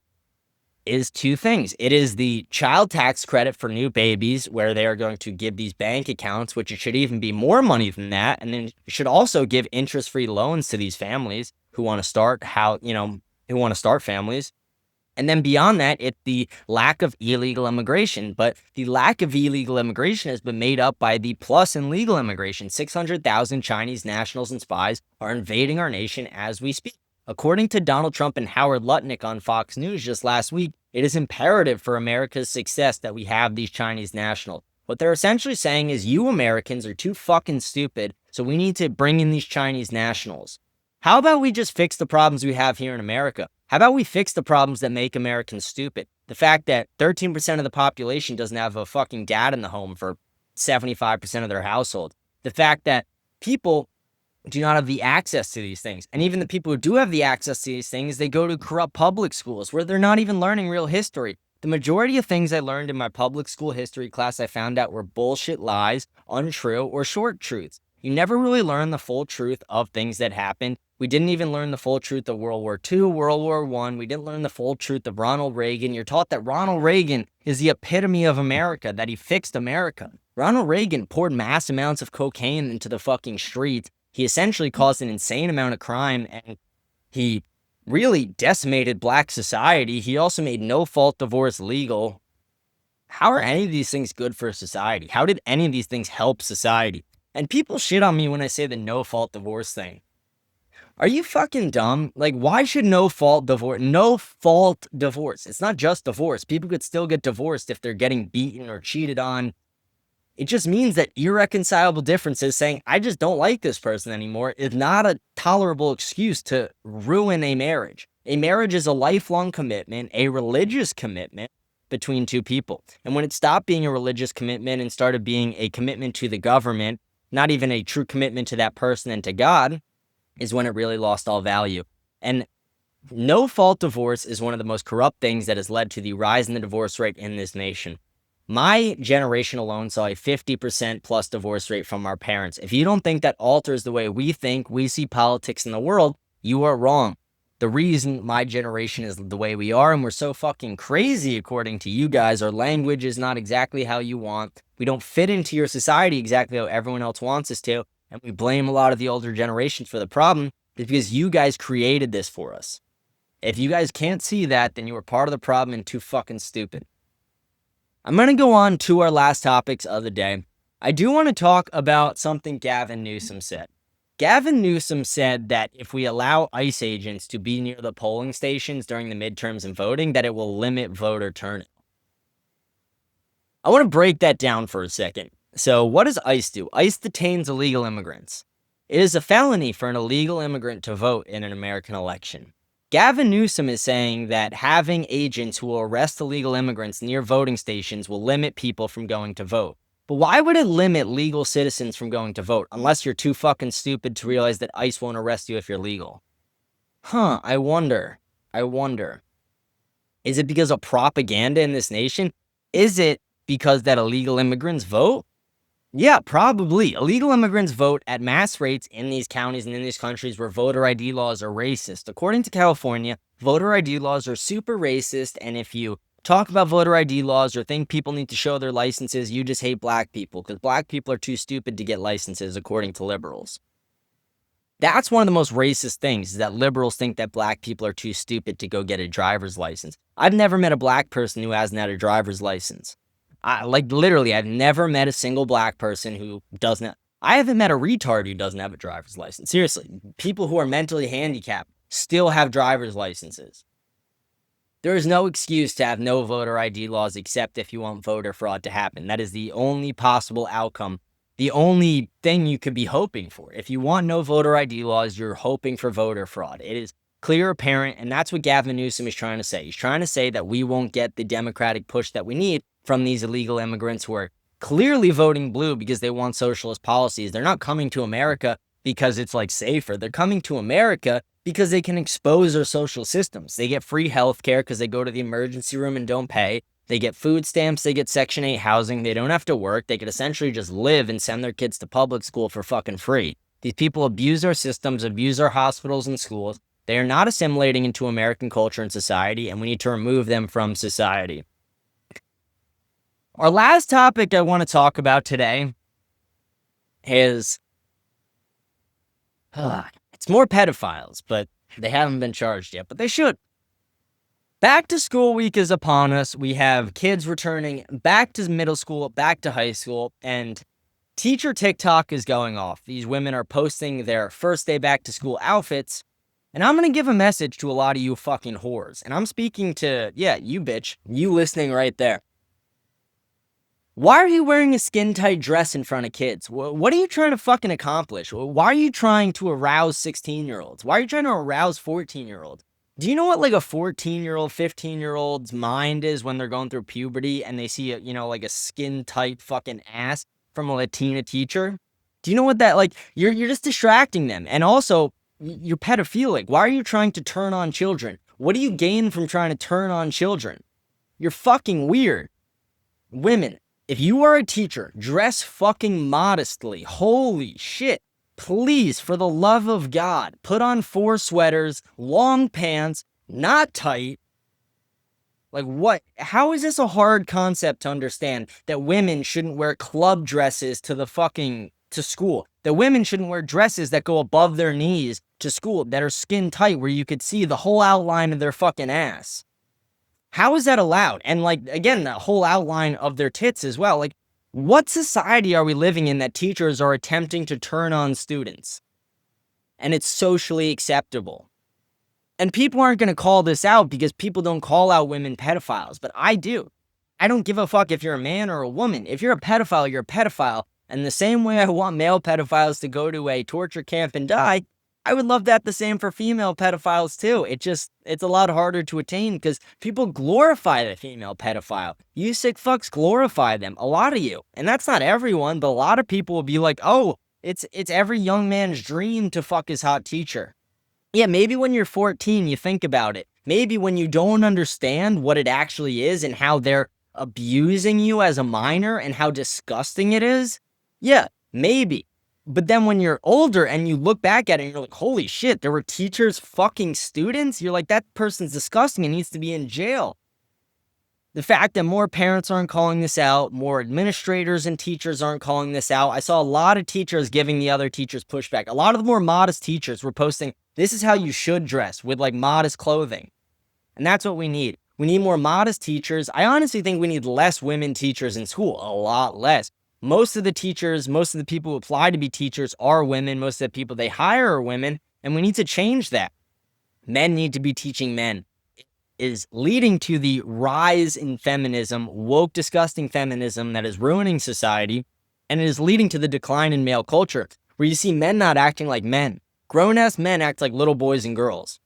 is two things. It is the child tax credit for new babies, where they are going to give these bank accounts, which it should even be more money than that. And then it should also give interest-free loans to these families who want to start families. And then beyond that, it's the lack of illegal immigration. But the lack of illegal immigration has been made up by the plus in legal immigration. 600,000 Chinese nationals and spies are invading our nation as we speak. According to Donald Trump and Howard Lutnick on Fox News just last week, it is imperative for America's success that we have these Chinese nationals. What they're essentially saying is you Americans are too fucking stupid, so we need to bring in these Chinese nationals. How about we just fix the problems we have here in America? How about we fix the problems that make Americans stupid? The fact that 13% of the population doesn't have a fucking dad in the home for 75% of their household. The fact that people do not have the access to these things. And even the people who do have the access to these things, they go to corrupt public schools where they're not even learning real history. The majority of things I learned in my public school history class I found out were bullshit lies, untrue, or short truths. You never really learn the full truth of things that happened. We didn't even learn the full truth of World War II, World War I. We didn't learn the full truth of Ronald Reagan. You're taught that Ronald Reagan is the epitome of America, that he fixed America. Ronald Reagan poured mass amounts of cocaine into the fucking streets. He essentially caused an insane amount of crime, and he really decimated black society. He also made no-fault divorce legal. How are any of these things good for society? How did any of these things help society? And people shit on me when I say the no-fault divorce thing. Are you fucking dumb? Like, why should no-fault divorce? No-fault divorce. It's not just divorce. People could still get divorced if they're getting beaten or cheated on. It just means that irreconcilable differences, saying, I just don't like this person anymore, is not a tolerable excuse to ruin a marriage. A marriage is a lifelong commitment, a religious commitment between two people. And when it stopped being a religious commitment and started being a commitment to the government, not even a true commitment to that person and to God, is when it really lost all value. And no-fault divorce is one of the most corrupt things that has led to the rise in the divorce rate in this nation. My generation alone saw a 50% plus divorce rate from our parents. If you don't think that alters the way we think, we see politics in the world, you are wrong. The reason my generation is the way we are, and we're so fucking crazy according to you guys, our language is not exactly how you want. We don't fit into your society exactly how everyone else wants us to, and we blame a lot of the older generations for the problem, is because you guys created this for us. If you guys can't see that, then you are part of the problem and too fucking stupid. I'm going to go on to our last topics of the day. I do want to talk about something Gavin Newsom said. Gavin Newsom said that if we allow ICE agents to be near the polling stations during the midterms and voting, that it will limit voter turnout. I want to break that down for a second. So what does ICE do? ICE detains illegal immigrants. It is a felony for an illegal immigrant to vote in an American election. Gavin Newsom is saying that having agents who will arrest illegal immigrants near voting stations will limit people from going to vote. But why would it limit legal citizens from going to vote, unless you're too fucking stupid to realize that ICE won't arrest you if you're legal? I wonder. Is it because of propaganda in this nation? Is it because that illegal immigrants vote? Yeah, probably. Illegal immigrants vote at mass rates in these counties and in these countries where voter ID laws are racist. According to California, voter ID laws are super racist, and if you talk about voter ID laws or think people need to show their licenses, you just hate black people, because black people are too stupid to get licenses, according to liberals. That's one of the most racist things, is that liberals think that black people are too stupid to go get a driver's license. I've never met a black person who hasn't had a driver's license. Literally, I've never met a single black person who doesn't. I haven't met a retard who doesn't have a driver's license. Seriously, people who are mentally handicapped still have driver's licenses. There is no excuse to have no voter ID laws except if you want voter fraud to happen. That is the only possible outcome, the only thing you could be hoping for. If you want no voter ID laws, you're hoping for voter fraud. It is clear, apparent, and that's what Gavin Newsom is trying to say. He's trying to say that we won't get the Democratic push that we need from these illegal immigrants who are clearly voting blue because they want socialist policies. They're not coming to America because it's safer. They're coming to America because they can expose our social systems. They get free health care because they go to the emergency room and don't pay. They get food stamps. They get Section 8 housing. They don't have to work. They could essentially just live and send their kids to public school for fucking free. These people abuse our systems, abuse our hospitals and schools. They are not assimilating into American culture and society, and we need to remove them from society. Our last topic I want to talk about today is, it's more pedophiles, but they haven't been charged yet, but they should. Back to school week is upon us. We have kids returning back to middle school, back to high school, and teacher TikTok is going off. These women are posting their first day back to school outfits. And I'm going to give a message to a lot of you fucking whores. And I'm speaking to, yeah, you bitch, you listening right there. Why are you wearing a skin-tight dress in front of kids? What are you trying to fucking accomplish? Why are you trying to arouse 16-year-olds? Why are you trying to arouse 14-year-olds? Do you know what like a 14-year-old, 15-year-old's mind is when they're going through puberty and they see like a skin-tight fucking ass from a Latina teacher? Do you know what that, like, you're just distracting them. And also, you're pedophilic. Why are you trying to turn on children? What do you gain from trying to turn on children? You're fucking weird. Women, if you are a teacher, dress fucking modestly. Holy shit. Please, for the love of God, put on 4 sweaters, long pants, not tight. Like what? How is this a hard concept to understand that women shouldn't wear club dresses to school? That women shouldn't wear dresses that go above their knees to school, that are skin tight where you could see the whole outline of their fucking ass. How is that allowed? And like, again, the whole outline of their tits as well. Like, what society are we living in that teachers are attempting to turn on students? And it's socially acceptable. And people aren't going to call this out because people don't call out women pedophiles, but I do. I don't give a fuck if you're a man or a woman. If you're a pedophile, you're a pedophile. And the same way I want male pedophiles to go to a torture camp and die, I would love that the same for female pedophiles too. It's a lot harder to attain because people glorify the female pedophile. You sick fucks glorify them, a lot of you. And that's not everyone, but a lot of people will be like, oh, it's every young man's dream to fuck his hot teacher. Yeah, maybe when you're 14, you think about it. Maybe when you don't understand what it actually is and how they're abusing you as a minor and how disgusting it is. Yeah, maybe. But then when you're older and you look back at it and you're like, holy shit, there were teachers fucking students? You're like, that person's disgusting and needs to be in jail. The fact that more parents aren't calling this out, more administrators and teachers aren't calling this out. I saw a lot of teachers giving the other teachers pushback. A lot of the more modest teachers were posting, this is how you should dress with like modest clothing. And that's what we need. We need more modest teachers. I honestly think we need less women teachers in school, a lot less. Most of the teachers, most of the people who apply to be teachers are women. Most of the people they hire are women, and we need to change that. Men need to be teaching men. It is leading to the rise in feminism, woke, disgusting feminism that is ruining society, and it is leading to the decline in male culture, where you see men not acting like men. Grown-ass men act like little boys and girls.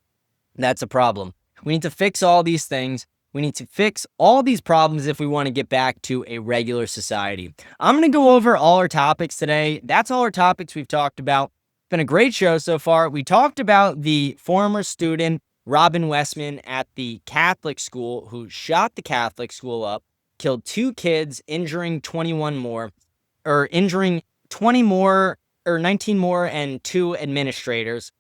That's a problem. We need to fix all these things. We need to fix all these problems if we want to get back to a regular society. I'm going to go over all our topics today. That's all our topics we've talked about. It's been a great show so far. We talked about the former student, Robin Westman, at the Catholic school who shot the Catholic school up, killed 2 kids, injuring 21 more, or injuring 20 more, or 19 more, and 2 administrators.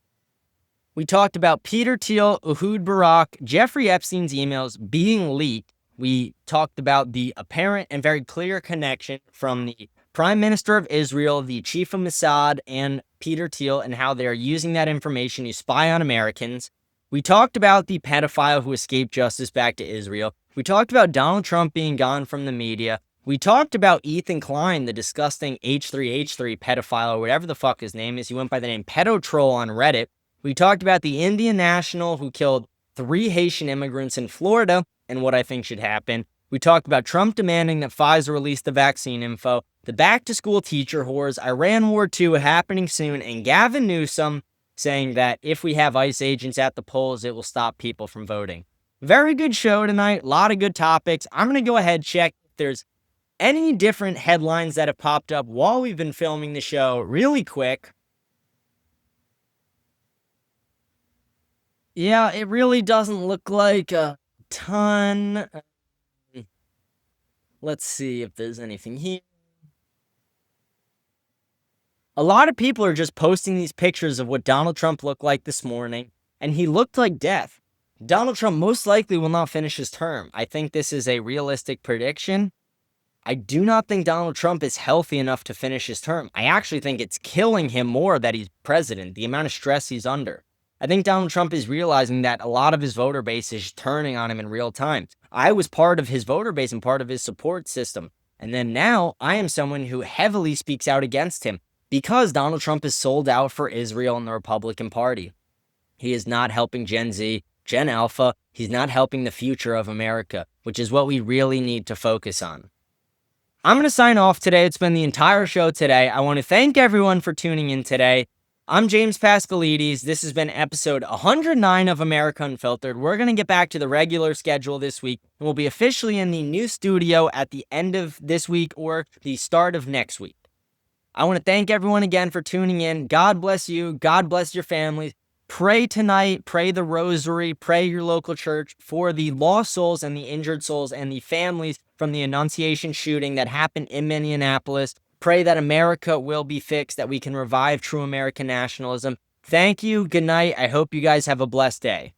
We talked about Peter Thiel, Ehud Barak, Jeffrey Epstein's emails being leaked. We talked about the apparent and very clear connection from the Prime Minister of Israel, the Chief of Mossad, and Peter Thiel, and how they're using that information to spy on Americans. We talked about the pedophile who escaped justice back to Israel. We talked about Donald Trump being gone from the media. We talked about Ethan Klein, the disgusting H3H3 pedophile, or whatever the fuck his name is. He went by the name Pedotroll on Reddit. We talked about the Indian national who killed 3 Haitian immigrants in Florida and what I think should happen. We talked about Trump demanding that Pfizer release the vaccine info, the back-to-school teacher whores, Iran War II happening soon, and Gavin Newsom saying that if we have ICE agents at the polls, it will stop people from voting. Very good show tonight. A lot of good topics. I'm going to go ahead and check if there's any different headlines that have popped up while we've been filming the show really quick. Yeah, it really doesn't look like a ton. Let's see if there's anything here. A lot of people are just posting these pictures of what Donald Trump looked like this morning, and he looked like death. Donald Trump most likely will not finish his term. I think this is a realistic prediction. I do not think Donald Trump is healthy enough to finish his term. I actually think it's killing him more that he's president, the amount of stress he's under. I think Donald Trump is realizing that a lot of his voter base is turning on him in real time. I was part of his voter base and part of his support system. And then now I am someone who heavily speaks out against him because Donald Trump is sold out for Israel and the Republican Party. He is not helping Gen Z, Gen Alpha. He's not helping the future of America, which is what we really need to focus on. I'm going to sign off today. It's been the entire show today. I want to thank everyone for tuning in today. I'm James Paschalides. This has been episode 109 of America Unfiltered. We're going to get back to the regular schedule this week, and we'll be officially in the new studio at the end of this week or the start of next week. I want to thank everyone again for tuning in. God bless you. God bless your families. Pray tonight, pray the rosary, pray your local church for the lost souls and the injured souls and the families from the Annunciation shooting that happened in Minneapolis. Pray that America will be fixed, that we can revive true American nationalism. Thank you. Good night. I hope you guys have a blessed day.